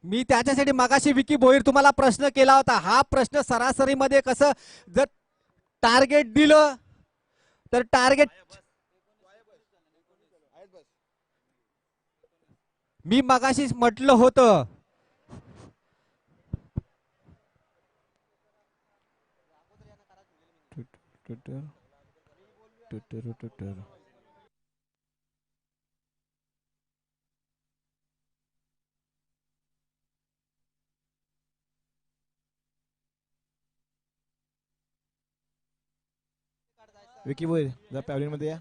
मी त्याच्यासाठी मागाशी विकी भोईर तुम्हाला प्रश्न केला होता. हा प्रश्न सरासरीमध्ये कसं जर टार्गेट दिलं तर टार्गेट मी मगाशीच म्हटलं होतं. विकी बोय जर पॅव्हलियन मध्ये या.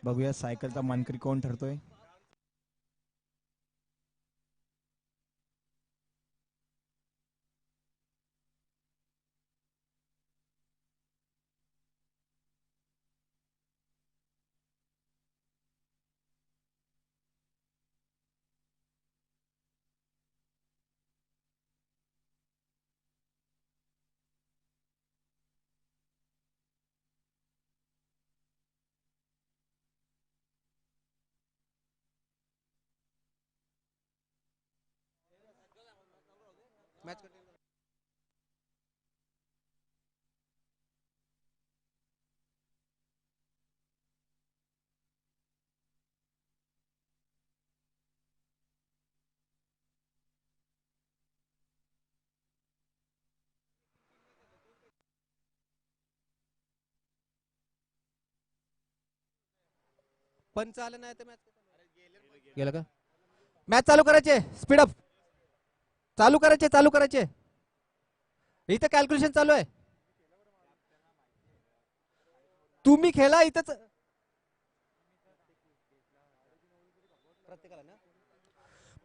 बघूया सायकलचा मानकरी कोण ठरतोय. पंच आलं नाही तर मॅच गेलं का? मॅच चालू करायचे, स्पीड अप चालू करायचे. इथं कॅल्क्युलेशन चालू आहे. तुम्ही खेळा इथंच.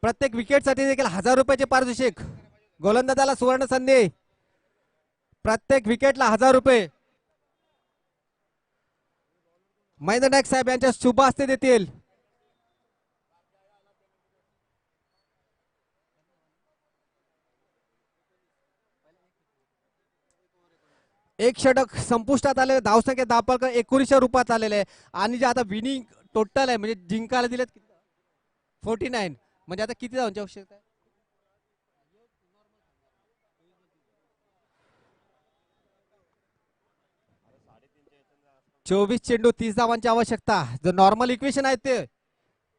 प्रत्येक विकेट साठी देखील 1000 रुपयाचे पारितोषिक. गोलंदाजाला सुवर्ण संधी. प्रत्येक विकेटला 1000 रुपये महेंद्र नाईक साहेब यांच्या शुभ हस्ते देतील. एक षटक संपुष्टात आले. धावसंख्या दापलकर 1900 रुपयात आलेले आहे. आणि जे आता विनिंग टोटल आहे म्हणजे जिंकायला दिलेत 49. म्हणजे आता किती धावांची आवश्यकता आहे? 24 चेंडू 30 धावांची आवश्यकता. जो नॉर्मल इक्वेशन आहे ते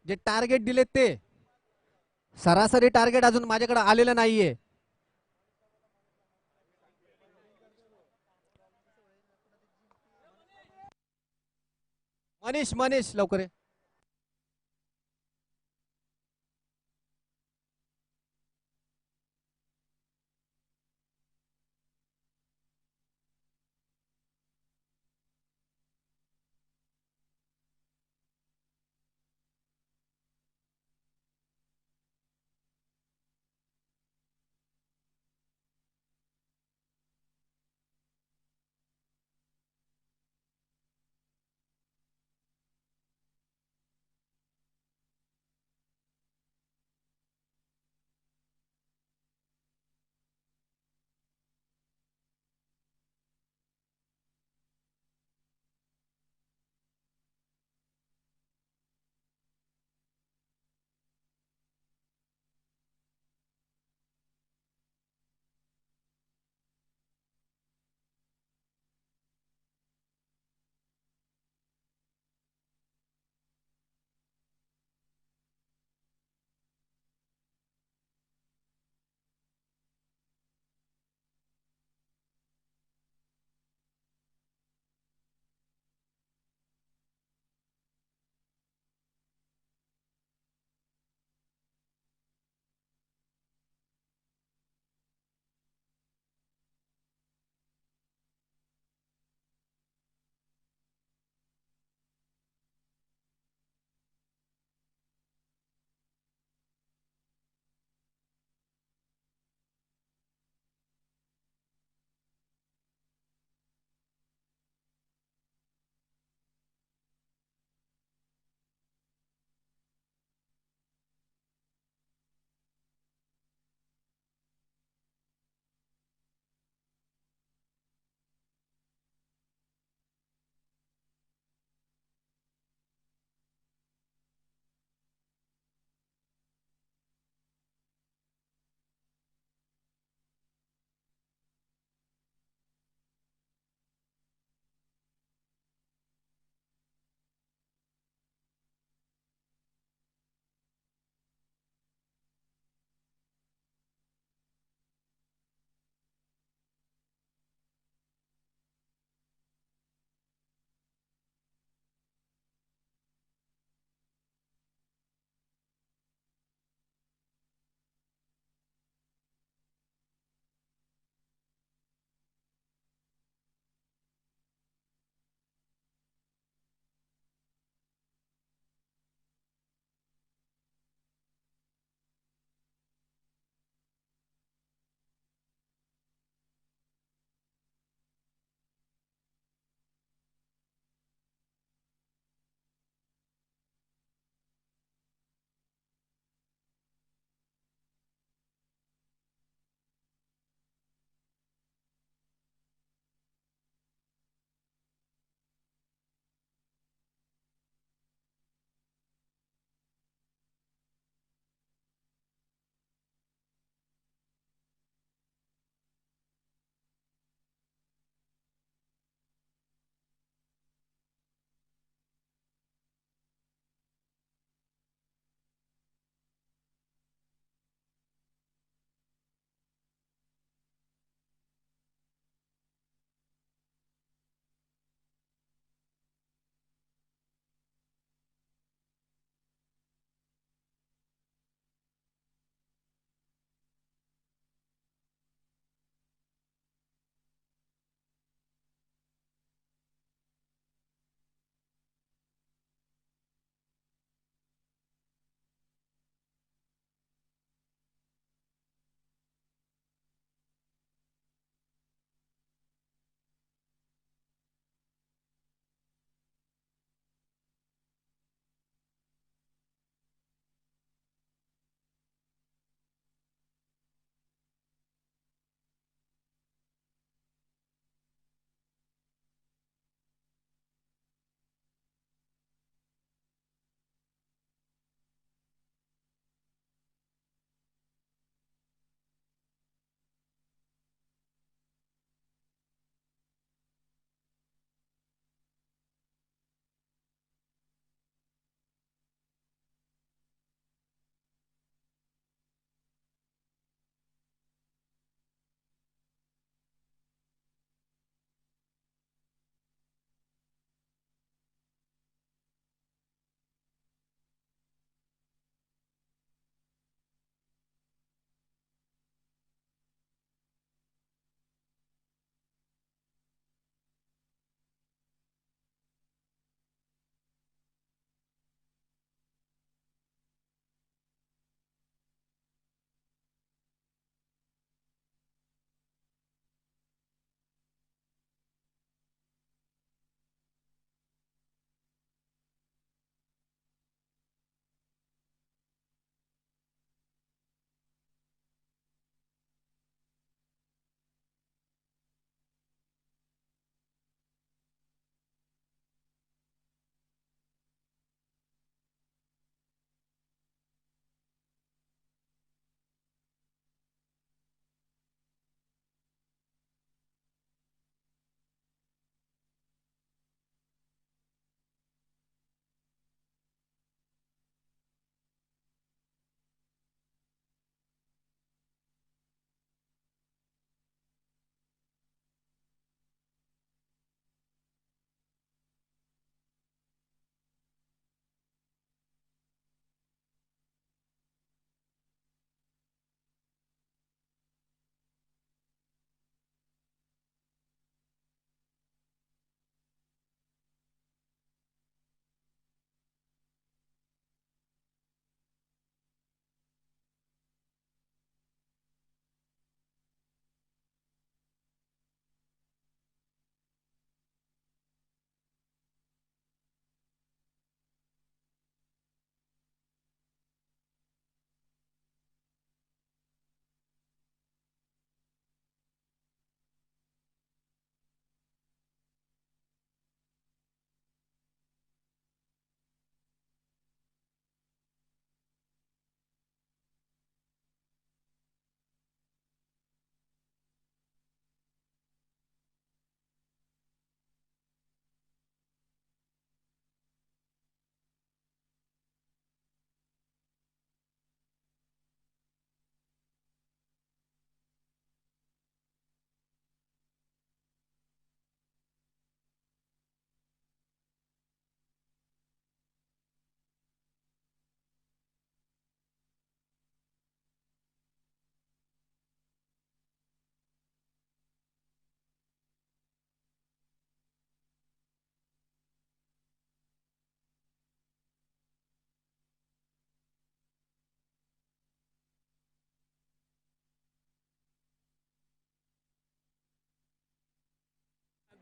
जे टार्गेट दिलेत ते सरासरी टार्गेट अजून माझ्याकडे आलेलं नाहीये. मनीष लवकर ये.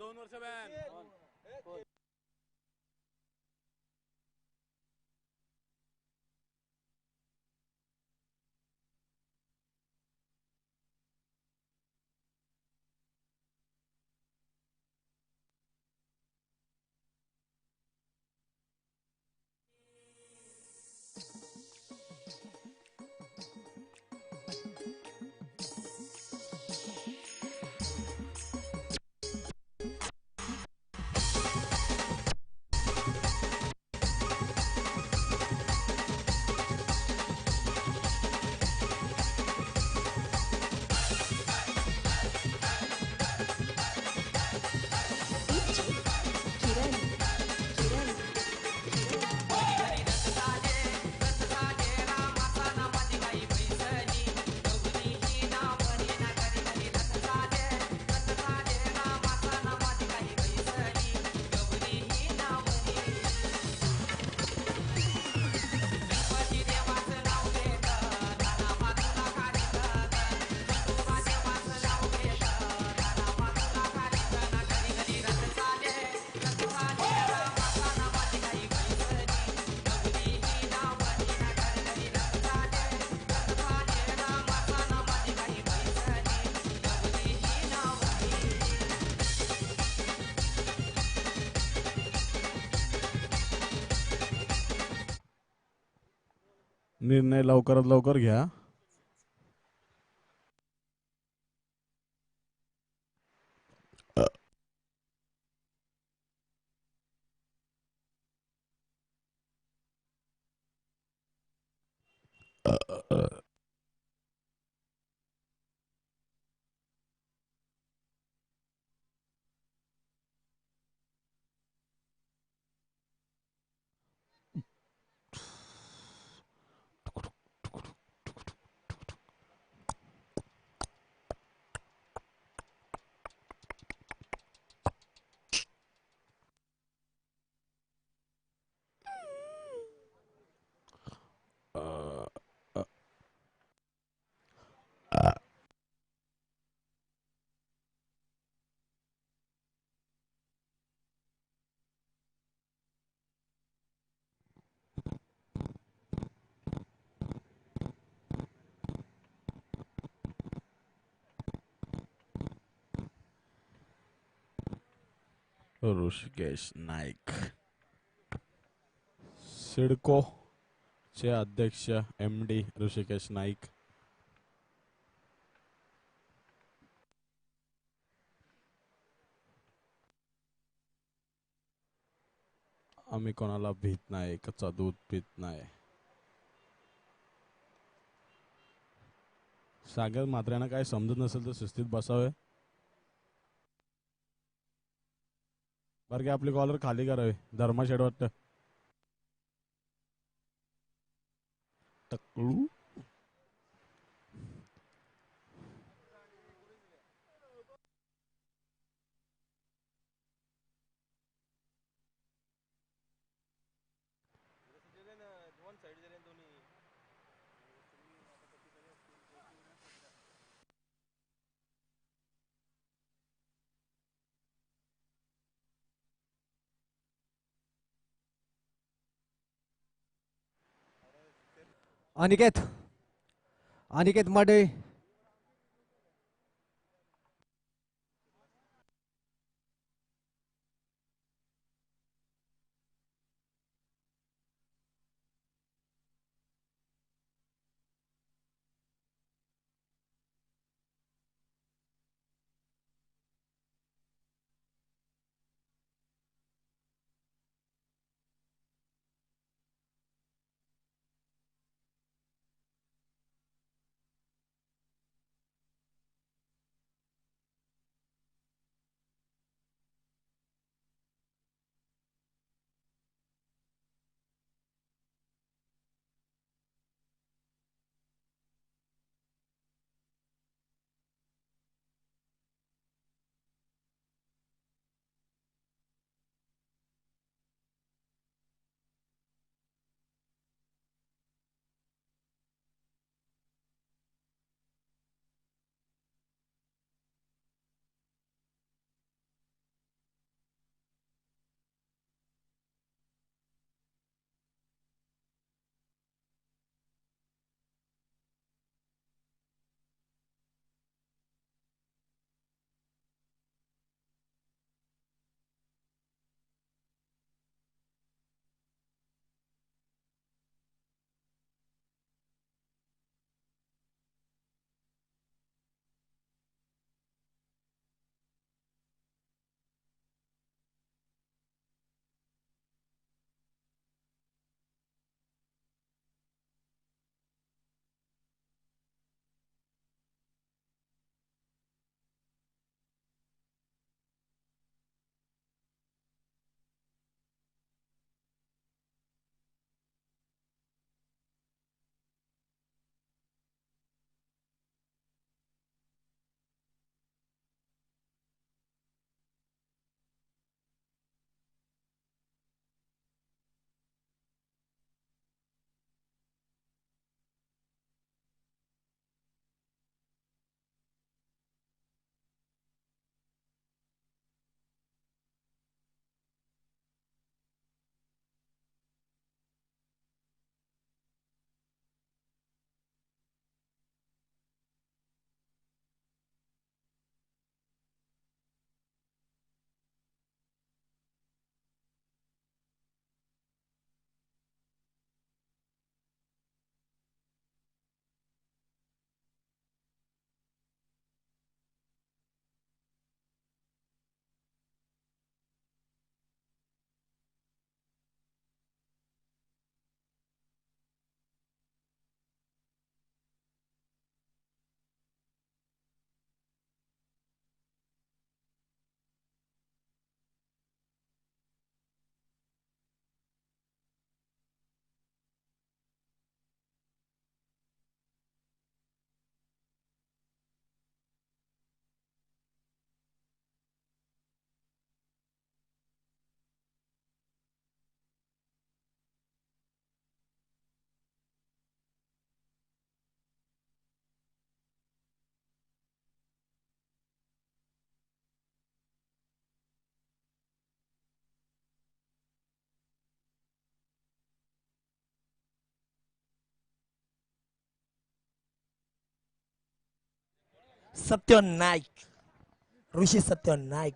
2 वर्ष बॅन. निर्णय लवकरात लवकर घ्या. ऋषिकेश नाईक, सिडको चे अध्यक्ष MD ऋषिकेश नाईक. आम्ही कोणाला भीत नाही, कच्चा दूध पीत नाही. सागर मात्र्यांना काय समजत नसेल तर शिस्तीत बसावे. बरं की आपली कॉलर खाली करावी. धर्मा शेड वाटतं टकलू. अनिकेत अनिकेत मडे, सत्य नाईक, ऋषी सत्य नाईक.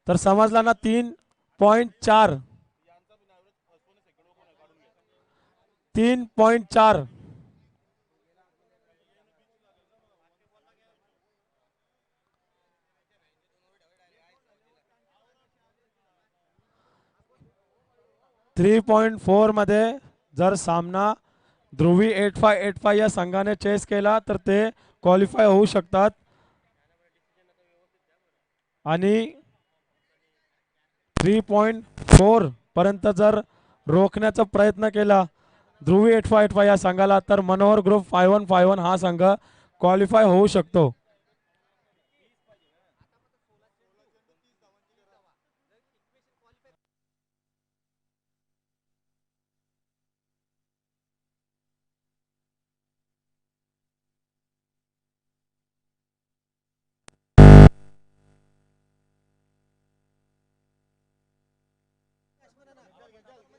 तर समजला ना 3.4 3.4 3.4 मध्ये जर सामना ध्रुवी 8585 या संघाने चेस केला तर ते क्वालिफाय होऊ शकतात आणि 3.4 पर्यंत जर रोखण्याचा प्रयत्न केला ध्रुवी 8585 या संघाला तर मनोहर ग्रुप 5151 हा संघ क्वालिफाय होऊ शकतो.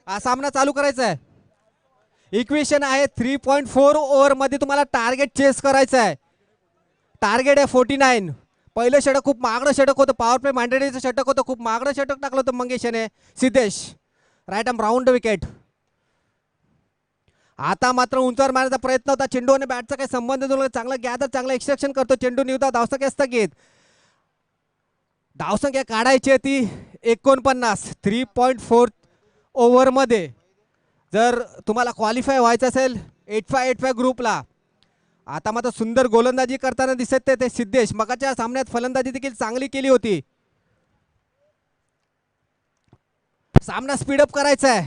हा सामना चालू करायचा आहे. इक्वेशन आहे 3.4 ओव्हर मध्ये तुम्हाला टार्गेट चेस करायचं आहे. टार्गेट आहे 49. पहिलं षटक खूप मागणं षटक होतं. पॉवर प्ले मांडणीचं षटक होतं. खूप मागणं षटक टाकलं होतं मंगेशने. Siddhesh right arm round wicket. आता मात्र उंचावर मारण्याचा प्रयत्न होता. चेंडू आणि बॅटचा काही संबंध नाही. चांगला गॅदर चांगला एक्स्ट्रॅक्शन करतो चेंडू. निवता धावसंख्या स्थगित. धावसंख्या काढायची ती 49. 3.4 ओव्हरमध्ये जर तुम्हाला क्वालिफाय व्हायचं असेल 8585 ग्रुपला. आता मात्र सुंदर गोलंदाजी करताना दिसत ते सिद्धेश. मगाच्या सामन्यात फलंदाजी देखील चांगली केली होती. सामना स्पीडअप करायचा आहे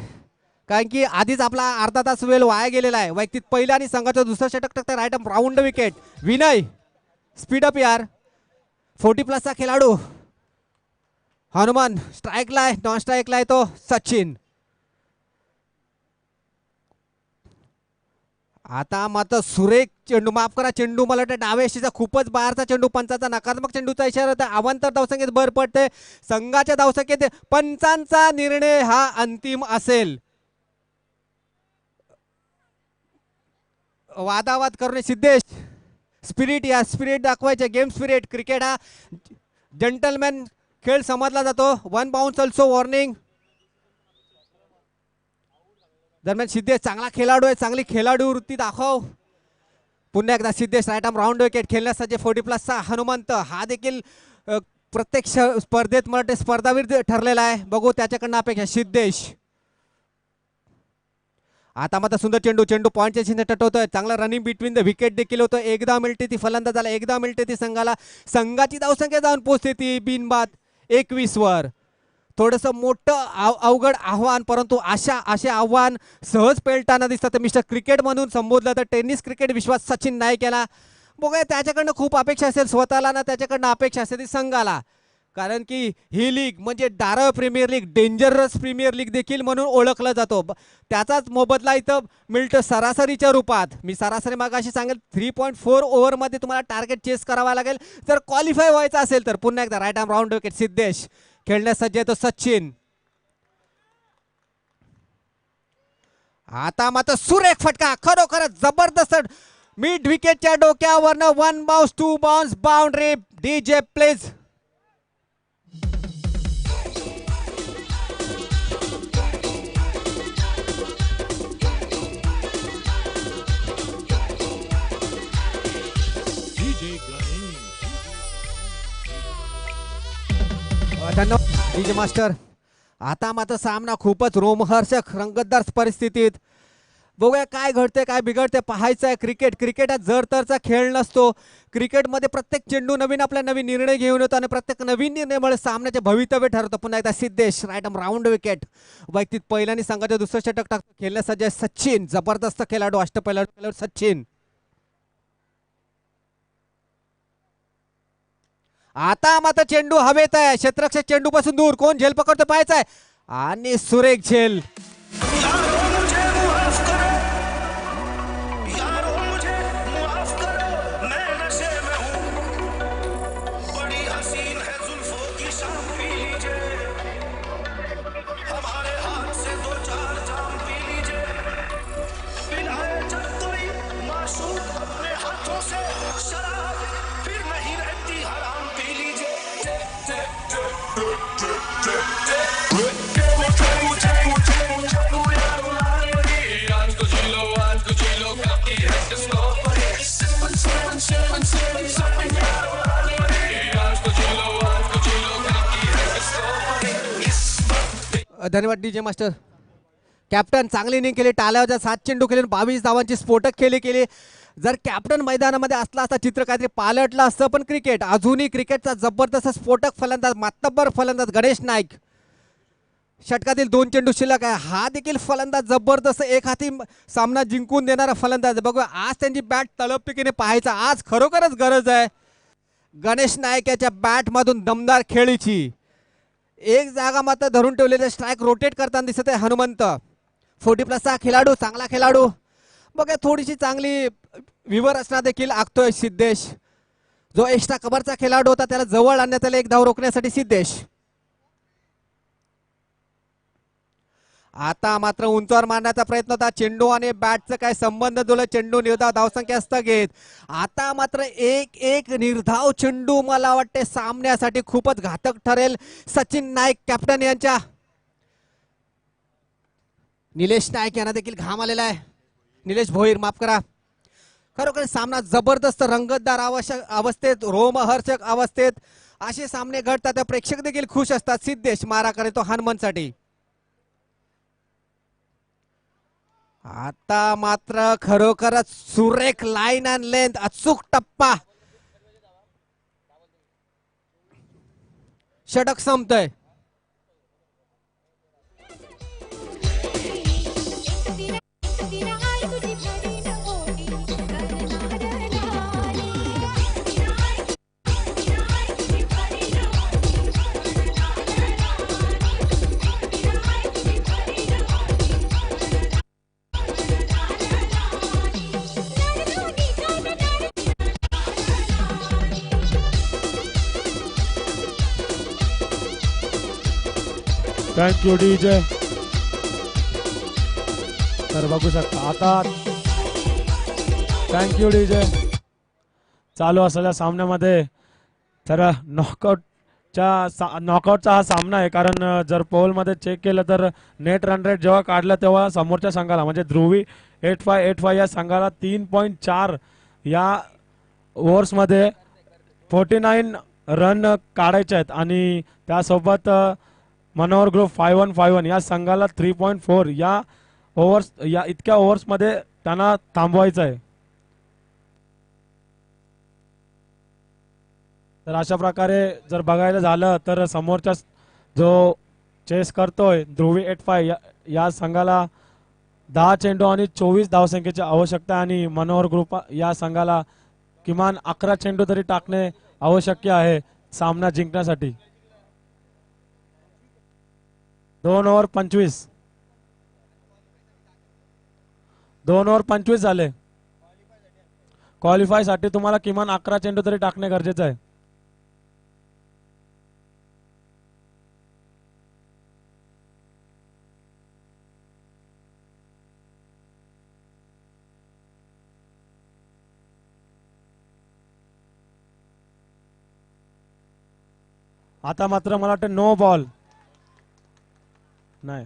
कारण की आधीच आपला अर्धा तास वेळ वाया गेलेला आहे. वैयक्तिक पहिला आणि संघाचं दुसरं षटक टाकतं right arm round wicket. Vinay speed up यार. 40+ खेळाडू हनुमान स्ट्राईकला आहे. नॉन स्ट्राईकला आहे तो सचिन. आता मात्र सुरेख चेंडू माफ करा चेंडू मला वाटतं डाव्या यष्टीचा खूपच बाहेरचा चेंडू. पंचाचा नकारात्मक चेंडूचा इशारा होता. अवांतर धावसंख्येत भर पडते. संघाच्या धावसंख्येत पंचांचा निर्णय हा अंतिम असेल. वादावाद करून सिद्धेश स्पिरिट या स्पिरिट दाखवायचे. Game spirit. क्रिकेट हा जंटलमॅन खेळ समजला जातो. 1 बाउन्स ऑल्सो वॉर्निंग. दरम्यान सिद्धेश चांगला खेळाडू आहे. चांगली खेळाडू वृत्ती दाखव. पुन्हा एकदा Siddhesh right arm round wicket. खेळण्यासाठी 40+ हनुमंत हा देखील प्रत्येक स्पर्धेत मला स्पर्धावीर ठरलेला आहे. बघू त्याच्याकडनं अपेक्षा. सिद्धेश आता मात्र सुंदर चेंडू. चेंडू पॉईंटच्या चिन्ह टटवतोय. चांगला रनिंग बिटवीन द विकेट देखील होतं. एकदा मिळते ती फलंदाजाला. एकदा मिळते ती संघाला. संघाची धावसंख्या जाऊन पोहोचते ती बिनबाद 21 वर. थोडंसं मोठं अवघड आव्हान परंतु असे आव्हान सहज पेलताना दिसतात. मिस्टर क्रिकेट म्हणून संबोधलं तर टेनिस क्रिकेट विश्वात सचिन नाईक याला. बघूया त्याच्याकडनं खूप अपेक्षा असेल स्वतःला ना त्याच्याकडनं अपेक्षा असेल ती संघाला. कारण की ही लीग म्हणजे Daral premier league dangerous premier league देखील म्हणून ओळखलं जातो. त्याचाच मोबदला इथं मिळतं सरासरीच्या रूपात. मी सरासरी मागाशी सांगेल 3.4 ओव्हरमध्ये तुम्हाला टार्गेट चेस करावा लागेल जर क्वालिफाय व्हायचं असेल तर. पुन्हा एकदा right arm round wicket. Siddhesh खेळण्यास सज्ज येतो सचिन. आता मात्र सुरेख फटका. खरोखरच जबरदस्त. मिड विकेटच्या डोक्यावरनं 1 bounce 2 bounce boundary. DJ please. धन्यवाद डीजे मास्टर. आता मात्र सामना खूपच रोमहर्षक रंगतदार परिस्थितीत. बघूया काय घडते काय बिघडते पाहायचं आहे. क्रिकेट हा जर तरचा खेळ नसतो. क्रिकेटमध्ये प्रत्येक चेंडू नवीन आपला नवीन निर्णय घेऊन येतो आणि प्रत्येक नवीन निर्णयामुळे सामन्याचे भवितव्य ठरतं. पुन्हा एकदा Siddhesh right arm round wicket. वैयक्तिक पहिल्याने संघाचं दुसरं षटक टाकतो. खेळण्यासाठी सचिन जबरदस्त खेळाडू अष्टपैलू सचिन. आता मात्र चेंडू हवेत आहे. क्षेत्ररक्षक चेंडू पासून दूर. कोण झेल पकडतो पाहायचं आहे आणि सुरेख झेल. शराब फिर नहीं रहती हराम पी लीजिए. धन्यवाद डीजे मास्टर. कॅप्टन चांगली इनिंग केली. टाळ्याच्या 7 चेंडू केले, 22 धावांची स्फोटक खेळी केली. जर कॅप्टन मैदानामध्ये असला असता चित्र काहीतरी पालटलं असतं. पण क्रिकेट अजूनही क्रिकेटचा जबरदस्त स्फोटक फलंदाज, मातब्बर फलंदाज गणेश नाईक. षटकातील 2 चेंडू शिल्लक आहे. हा देखील फलंदाज जबरदस्त एक हाती सामना जिंकून देणारा फलंदाज. बघूया आज त्यांची बॅट तळपतीने पाहायचा. आज खरोखरच गरज आहे गणेश नाईक याच्या बॅटमधून दमदार खेळीची. एक जागा मात्र धरून ठेवलेले, स्ट्राईक रोटेट करताना दिसत आहे हनुमंत. 40+ खेळाडू, चांगला खेळाडू. बघा थोडीशी चांगली विवर रचना देखील आखतोय सिद्धेश. जो एक्स्ट्रा कव्हरचा खेळाडू होता त्याला जवळ आणण्यात आले एक धाव रोखण्यासाठी सिद्धेश. आता मात्र उंचावर मारण्याचा प्रयत्न होता. चेंडू आणि बॅटचा काय संबंध जुळला. चेंडू निर्धाव, धावसंख्या स्थगित. आता मात्र एक निर्धाव चेंडू मला वाटते सामन्यासाठी खूपच घातक ठरेल. सचिन नाईक कॅप्टन यांच्या. निलेश नाईक यांना देखील घाम आलेला आहे. निलेश भोईर माफ करा. खरोखर सामना जबरदस्त रंगतदार अवस्थेत, रोमहर्षक अवस्थेत असे सामने घडतात. प्रेक्षक देखील खुश असतात. सिद्धेश मारा करतो हनुमंतसाठी. आता मात्र खरोखरच सुरेख लाईन अँड लेंथ, अचूक टप्पा. षटक संपतय. Thank you DJ. तर बघू शकता आता. Thank you DJ. चालू असलेल्या सामन्यामध्ये तर नॉकआउटचा हा सामना आहे. कारण जर पोलमध्ये चेक केलं तर नेट रन रेट जेव्हा काढलं तेव्हा समोरच्या संघाला म्हणजे ध्रुवी 8585 या संघाला 3.4 या ओव्हर्समध्ये 49 रन काढायचे आहेत. आणि त्यासोबत मनोहर ग्रुप 5151 या संघाला 3.4 या इतक्या ओव्हर्समध्ये त्यांना थांबवायचं आहे. तर अशा प्रकारे जर बघायला झालं तर समोरच्या जो चेस करतोय ध्रुवी 85 या संघाला 10 चेंडू आणि 24 धावसंख्येची आवश्यकता. आणि मनोहर ग्रुप या संघाला किमान 11 चेंडू तरी टाकणे आवश्यक आहे सामना जिंकण्यासाठी. 2 ओव्हर 25. 2 ओव्हर 25 झाले. क्वालिफाय साठी तुम्हाला किमान 11 चेंडू तरी टाकणे गरजेचं आहे. आता मात्र मला वाटतं नो बॉल नाही.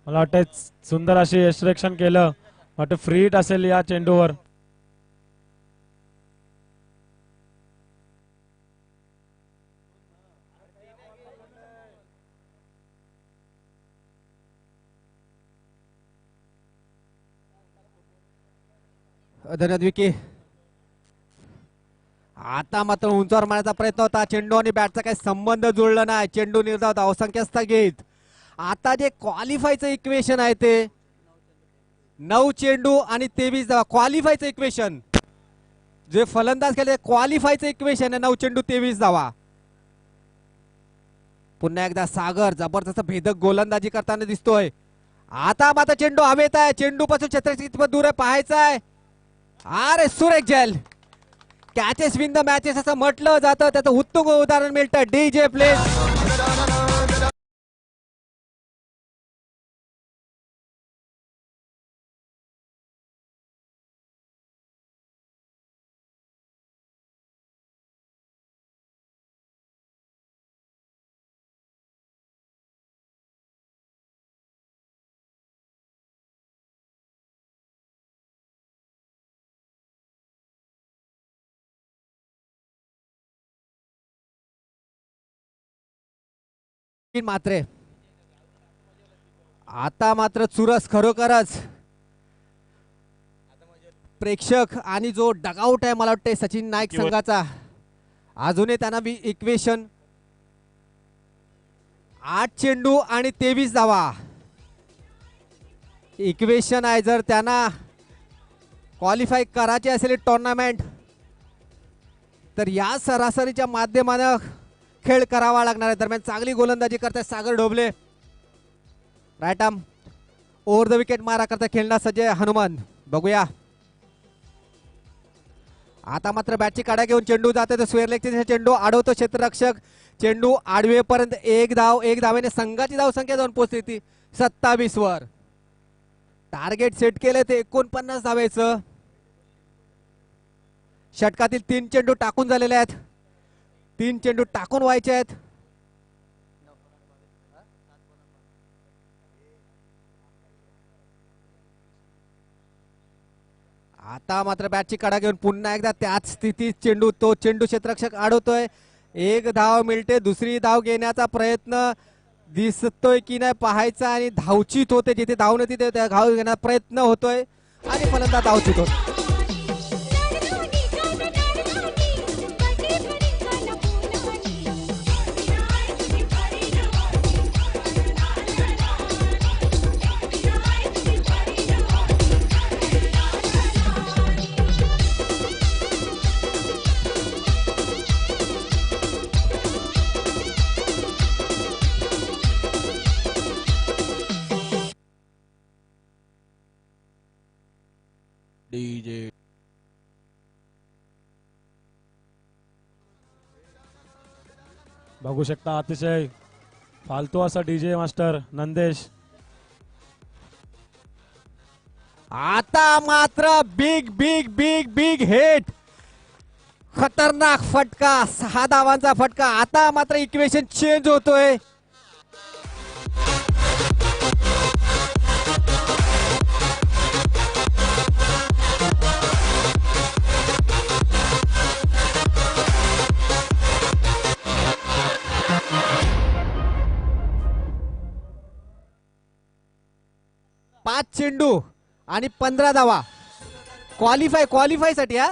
मला वाटतं सुंदर अशी एक्स्ट्रेक्शन केलं. वाटतं फ्री हिट असेल या चेंडूवर. धन्यवाद विकी. आता मात्र उंचावर मारण्याचा प्रयत्न होता. चेंडू आणि बॅटचा काही संबंध जुळला नाही. चेंडू निर्धाव, धावसंख्या स्थगित. आता जे क्वालिफायचं इक्वेशन आहे ते 9 चेंडू आणि 23 धावा. क्वालिफायचं इक्वेशन जे फलंदाज केले क्वालिफायचं इक्वेशन आहे 9 चेंडू 23 धावा. पुन्हा एकदा सागर जबरदस्त भेदक गोलंदाजी करताना दिसतोय. आता मात्र चेंडू हवेत आहे. चेंडू पासून छत्रपती कितपत दूर आहे पाहायचा आहे. अरे सुरेख झेल. कॅचेस विन द मॅचेस असं म्हटलं जातं. त्याचं उत्तम उदाहरण मिळतं डीजे प्लेस. तीन मात्रे. आता मात्र चुरस खरोखरच प्रेक्षक आणि जो डगआउट आहे मला वाटते सचिन नाईक संघाचा, अजूनही त्यांना इक्वेशन 8 चेंडू आणि 23 धावा इक्वेशन आहे. जर त्यांना क्वालिफाय करायचे असेल टुर्नामेंट तर या सरासरीच्या माध्यमानं खेळ करावा लागणार आहे. दरम्यान चांगली गोलंदाजी करताय Sagar Dhoble. Right arm over the wicket मारा करता खेळणार सज्ज हनुमान. बघूया आता मात्र बॅटची काढा घेऊन चेंडू जाते तर स्वेअरलेगचे चेंडू अडवतो क्षेत्ररक्षक. चेंडू आडवेपर्यंत एक धावेने संघाची धावसंख्या जाऊन पोहोचली ती 27 वर. टार्गेट सेट केले ते 49 धावेचं. षटकातील 3 चेंडू टाकून झालेले आहेत. 3 चेंडू टाकून व्हायचे आहेत. आता मात्र बॅटची कडा घेऊन पुन्हा एकदा त्याच स्थितीत चेंडू, तो चेंडू क्षेत्ररक्षक अडवतोय. एक धाव मिळते, दुसरी धाव घेण्याचा प्रयत्न दिसतोय की नाही पाहायचा आणि धावचीत होते जिथे धाव नव्हती तिथे धाव घेण्याचा प्रयत्न होतोय आणि फलंदाज धावचीत होतो. डीजे बघू शकता अतिशय फालतू असा डीजे मास्टर नंदेश. आता मात्र big big big big hit, खतरनाक फटका, 6 धावांचा फटका. आता मात्र इक्वेशन चेंज होतोय. पाच चेंडू आणि 15 धावा. क्वालिफाय साठी हा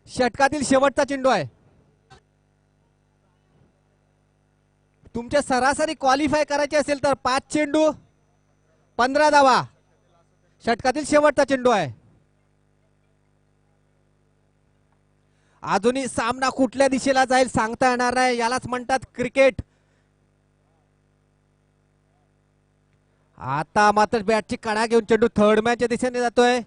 षटकातील शेवटचा चेंडू आहे. तुमच्या सरासरी क्वालिफाय करायचे असेल तर 5 चेंडू 15 धावा षटकातील शेवटचा चेंडू आहे. अजूनही सामना कुठल्या दिशेला जाईल सांगता येणार नाही. यालाच म्हणतात क्रिकेट. आता मात्र बॅटची कडा घेऊन चेंडू थर्ड मॅनच्या दिशेने जातोय.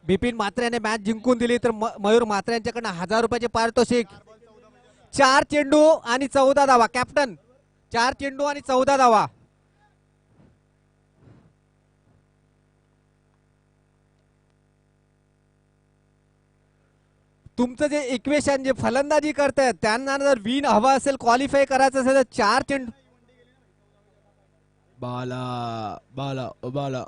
बिपिन म्हात्रे याने मॅच जिंकून दिली तर मयूर म्हात्रे यांच्याकडनं 1000 रुपयाचे पारितोषिक. 4 चेंडू आणि 14 धावा. कॅप्टन 4 चेंडू आणि 14 धावा. तुमचं जे इक्वेशन जे फलंदाजी करतायत त्यांना जर विन हवा असेल, क्वालिफाय करायचं असेल तर 4 चेंडू. बाला बाला बाला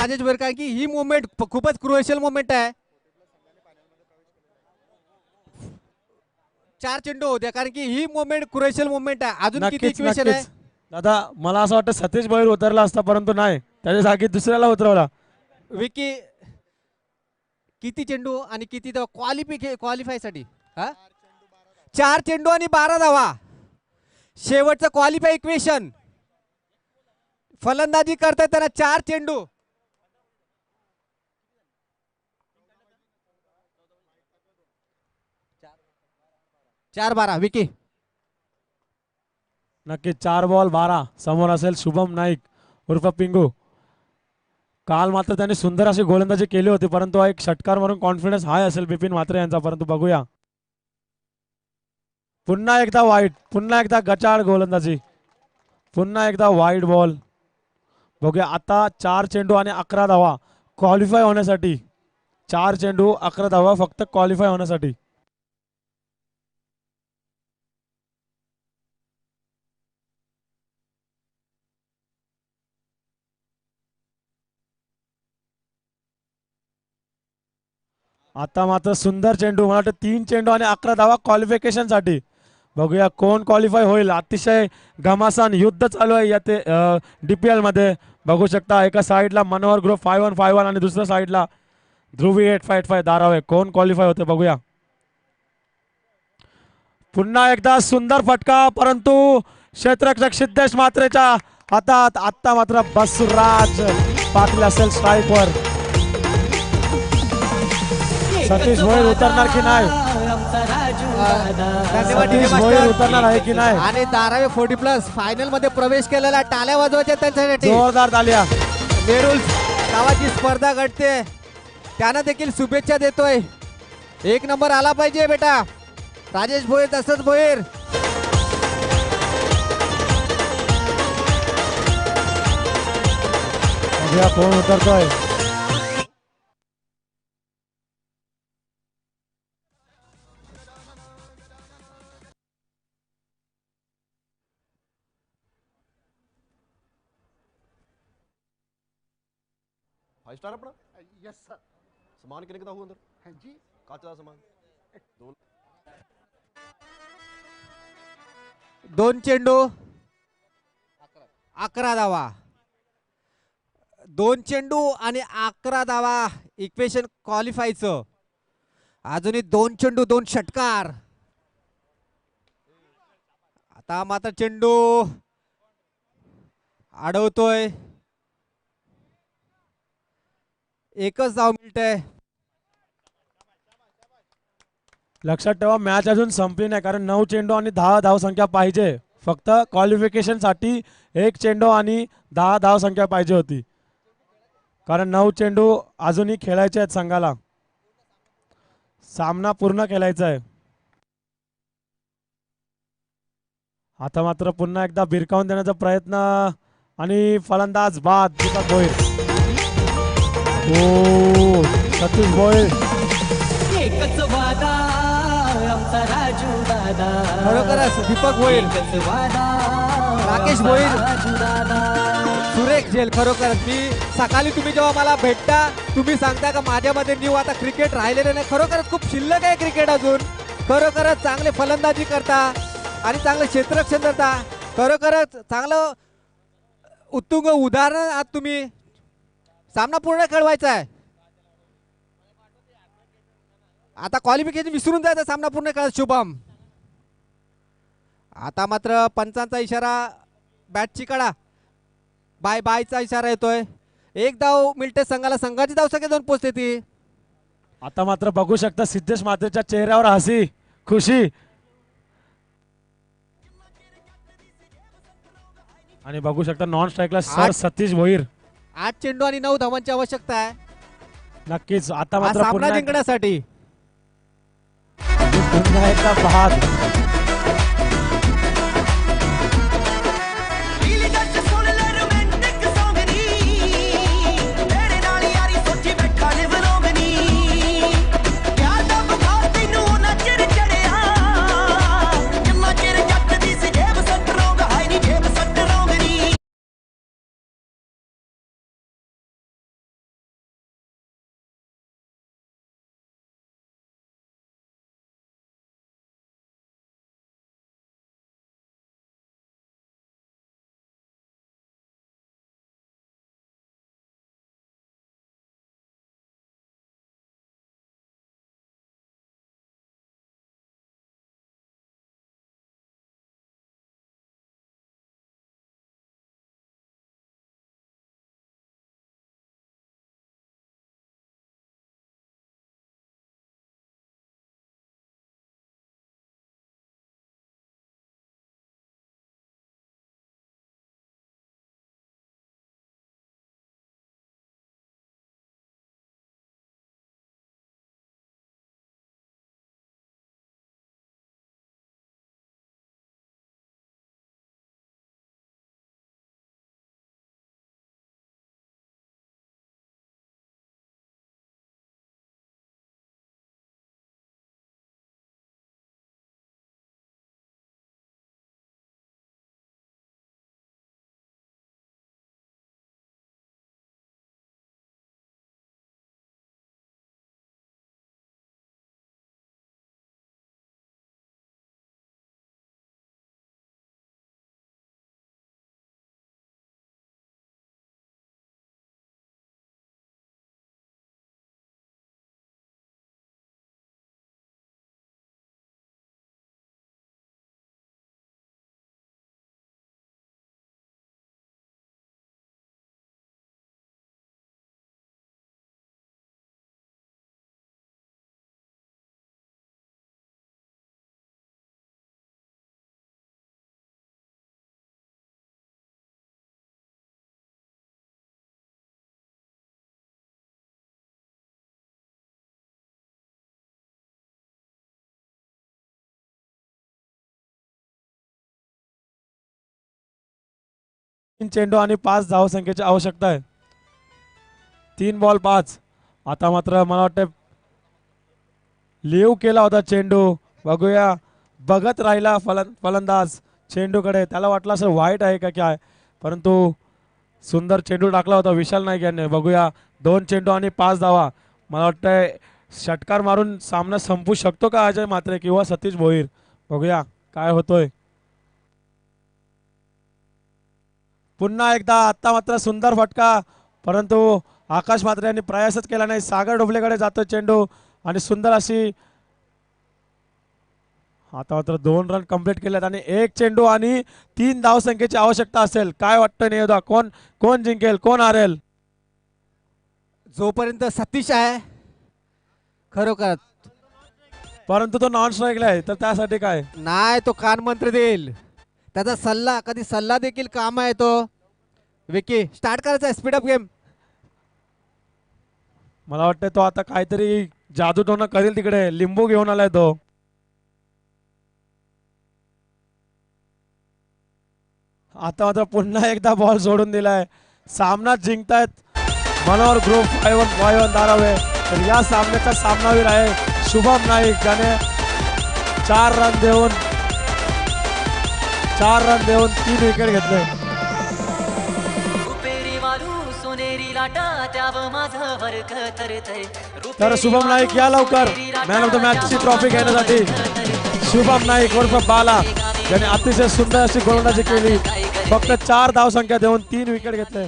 राजेश भोईर, कारण की ही मोमेंट खूपच क्रुशियल मोमेंट आहे. 4 चेंडू होत्या, कारण की ही मोमेंट क्रुशियल मोमेंट आहे. अजून किती नक्कीच इक्वेशन आहे? नक्कीच दादा, मला असं वाटतं सतीश भोईर उतरला असता, परंतु नाही, त्याच्या जागी दुसऱ्याला उतरवला. विकी किती चेंडू आणि किती धावा क्वालिफाय साठी? 4 चेंडू आणि 12 धावा. शेवटचं क्वालिफाय इक्वेशन. फलंदाजी करताय त्यांना 4 चेंडू. चार 12 विकी. नक्कीच 4 बॉल 12. समोर असेल शुभम नाईक उर्फ पिंगू. काल मात्र त्यांनी सुंदर अशी गोलंदाजी केली होती, परंतु हा एक षटकार मारून कॉन्फिडन्स हाय असेल बिपिन म्हात्रे यांचा, परंतु बघूया. पुन्हा एकदा वाईट, पुन्हा एकदा गचाळ गोलंदाजी, पुन्हा एकदा वाईट बॉल. बघूया आता 4 चेंडू आणि 11 धावा क्वालिफाय होण्यासाठी. 4 चेंडू 11 धावा फक्त क्वालिफाय होण्यासाठी. आता मात्र सुंदर चेंडू, मला वाटतं 3 चेंडू आणि 11 धावा क्वालिफिकेशन साठी. बघूया कोण क्वालिफाय होईल. अतिशय घमासान युद्ध चालू आहे या ते DPL मध्ये. बघू शकता एका साईडला मनोहर ग्रुप 5151 आणि दुसऱ्या साईडला ध्रुवी 8585 धारावे. कोण क्वालिफाय होते बघूया. पुन्हा एकदा सुंदर फटका, परंतु क्षेत्ररक्षक सिद्धेश म्हात्रेच्या हातात. आता मात्र बसवराज पाटील असेल स्ट्राईक वर. सतीश भोईर उतरणार की नाही? सतीश भोईर उतरणार आहे की नाही? आणि धारावे 40+ फायनल मध्ये प्रवेश केलेला. टाळ्या वाजवायच्या त्यांच्यासाठी. जोरदार तालिया. नेरुल गावाची स्पर्धा घडते, त्यांना देखील शुभेच्छा देतोय. 1 नंबर आला पाहिजे बेटा. राजेश भोईर, तसंच भोईर. बघूया कोण उतरतोय. फाइव स्टार अपना यस सर सामान कितने का हुआ अंदर है जी काचा का सामान 2 चेंडू 11 धावा. 2 चेंडू आणि 11 धावा इक्वेशन क्वालिफायचं. अजूनही 2 चेंडू 2 षटकार. आता मात्र चेंडू अडवतोय. एकच धाव मिळते. लक्षात ठेवा मॅच अजून संपली नाही, कारण 9 चेंडू आणि 10 धाव संख्या पाहिजे. फक्त क्वालिफिकेशन साठी 1 चेंडू आणि 10 धाव संख्या पाहिजे होती, कारण 9 चेंडू अजूनही खेळायचे आहेत संघाला. सामना पूर्ण खेळायचा आहे. आता मात्र पुन्हा एकदा भिरकावून देण्याचा प्रयत्न आणि फलंदाज बाद दीपक भोईर. ओ सतीश भोईर. एकच वादा आमचा राजू दादा. खरोखरच दीपक भोईर, राकेश भोईर, सुरेख झेल. खरोखर मी सकाळी तुम्ही जेव्हा मला भेटता, तुम्ही सांगता का माझ्यामध्ये न्यू आता क्रिकेट राहिलेलं नाही. खरोखरच खूप शिल्लक आहे क्रिकेट अजून. खरोखरच चांगले फलंदाजी करता आणि चांगलं क्षेत्ररक्षण करता. खरोखरच चांगलं उत्तुंग उदाहरण आज तुम्ही. सामना पूर्ण खेळवायचा आहे. आता क्वालिफिकेशन विसरून जायचं, सामना पूर्ण खेळ. शुभम. आता मात्र पंचांचा इशारा, बॅटची कडा, बाय बायचा इशारा येतोय. 1 धाव मिळते संघाला. संघाची धावसंख्या 2 पोहोचते ती. आता मात्र बघू शकता सिद्धेश म्हात्रेच्या चेहऱ्यावर हसी खुशी. आणि बघू शकता नॉन स्ट्राईकला सर सतीश भोईर. 8 चेंडू आणि 9 धावांची आवश्यकता आहे नक्कीच. आता हा मात्र सामना पुन्हा जिंकण्यासाठी. एकदा बाद. 3 चेंडू आणि 5 धावसंख्येची आवश्यकता आहे. 3 बॉल 5. आता मात्र मला वाटतं लिव केला होता चेंडू. बघूया, बघत राहिला फलंदाज चेंडूकडे. त्याला वाटलं असं वाईट आहे का काय, परंतु सुंदर चेंडू टाकला होता विशाल नाईक यांनी. बघूया, 2 चेंडू आणि 5 धावा. मला वाटतंय षटकार मारून सामना संपू शकतो का अजय म्हात्रे किंवा सतीश भोईर. बघूया काय होतोय. पुन्हा एकदा आता मात्र सुंदर फटका, परंतु आकाश म्हात्रे यांनी प्रयासच केला नाही. सागर डोबलेकडे जातो चेंडू आणि सुंदर अशी. आता मात्र 2 रन कंप्लीट केलेत आणि 1 चेंडू आणि 3 धावसंख्येची आवश्यकता असेल. काय वाटतं नियोदा, कोण जिंकेल, कोण हारेल? जोपर्यंत सतीश आहे खरोखर, परंतु तो नॉन स्ट्राईकला आहे, तर त्यासाठी काय नाही तो कान मंत्र देईल. त्याचा सल्ला, कधी सल्ला देखील काम आहे तो. विकी स्टार्ट करायचा, स्पीड अप गेम. मला वाटतं तो आता काहीतरी जादूटोना करेल. तिकडे लिंबू घेऊन आलाय तो. आता मात्र पुन्हा एकदा बॉल सोडून दिलाय. सामना जिंकतायत मनोहर ग्रुप 5-1 धारावे. तर या सामन्याचा सामनावीर आहे शुभम नाईक, ज्याने 4 रन देऊन 3 विकेट घेतले. तर शुभम नाईक या लवकर मॅन ऑफ द मॅच ची ट्रॉफी घेण्यासाठी. शुभम नाईक उर्फ बाला, ज्याने अतिशय सुंदर अशी गोलंदाजी केली. फक्त 4 धावसंख्या देऊन 3 विकेट घेतले.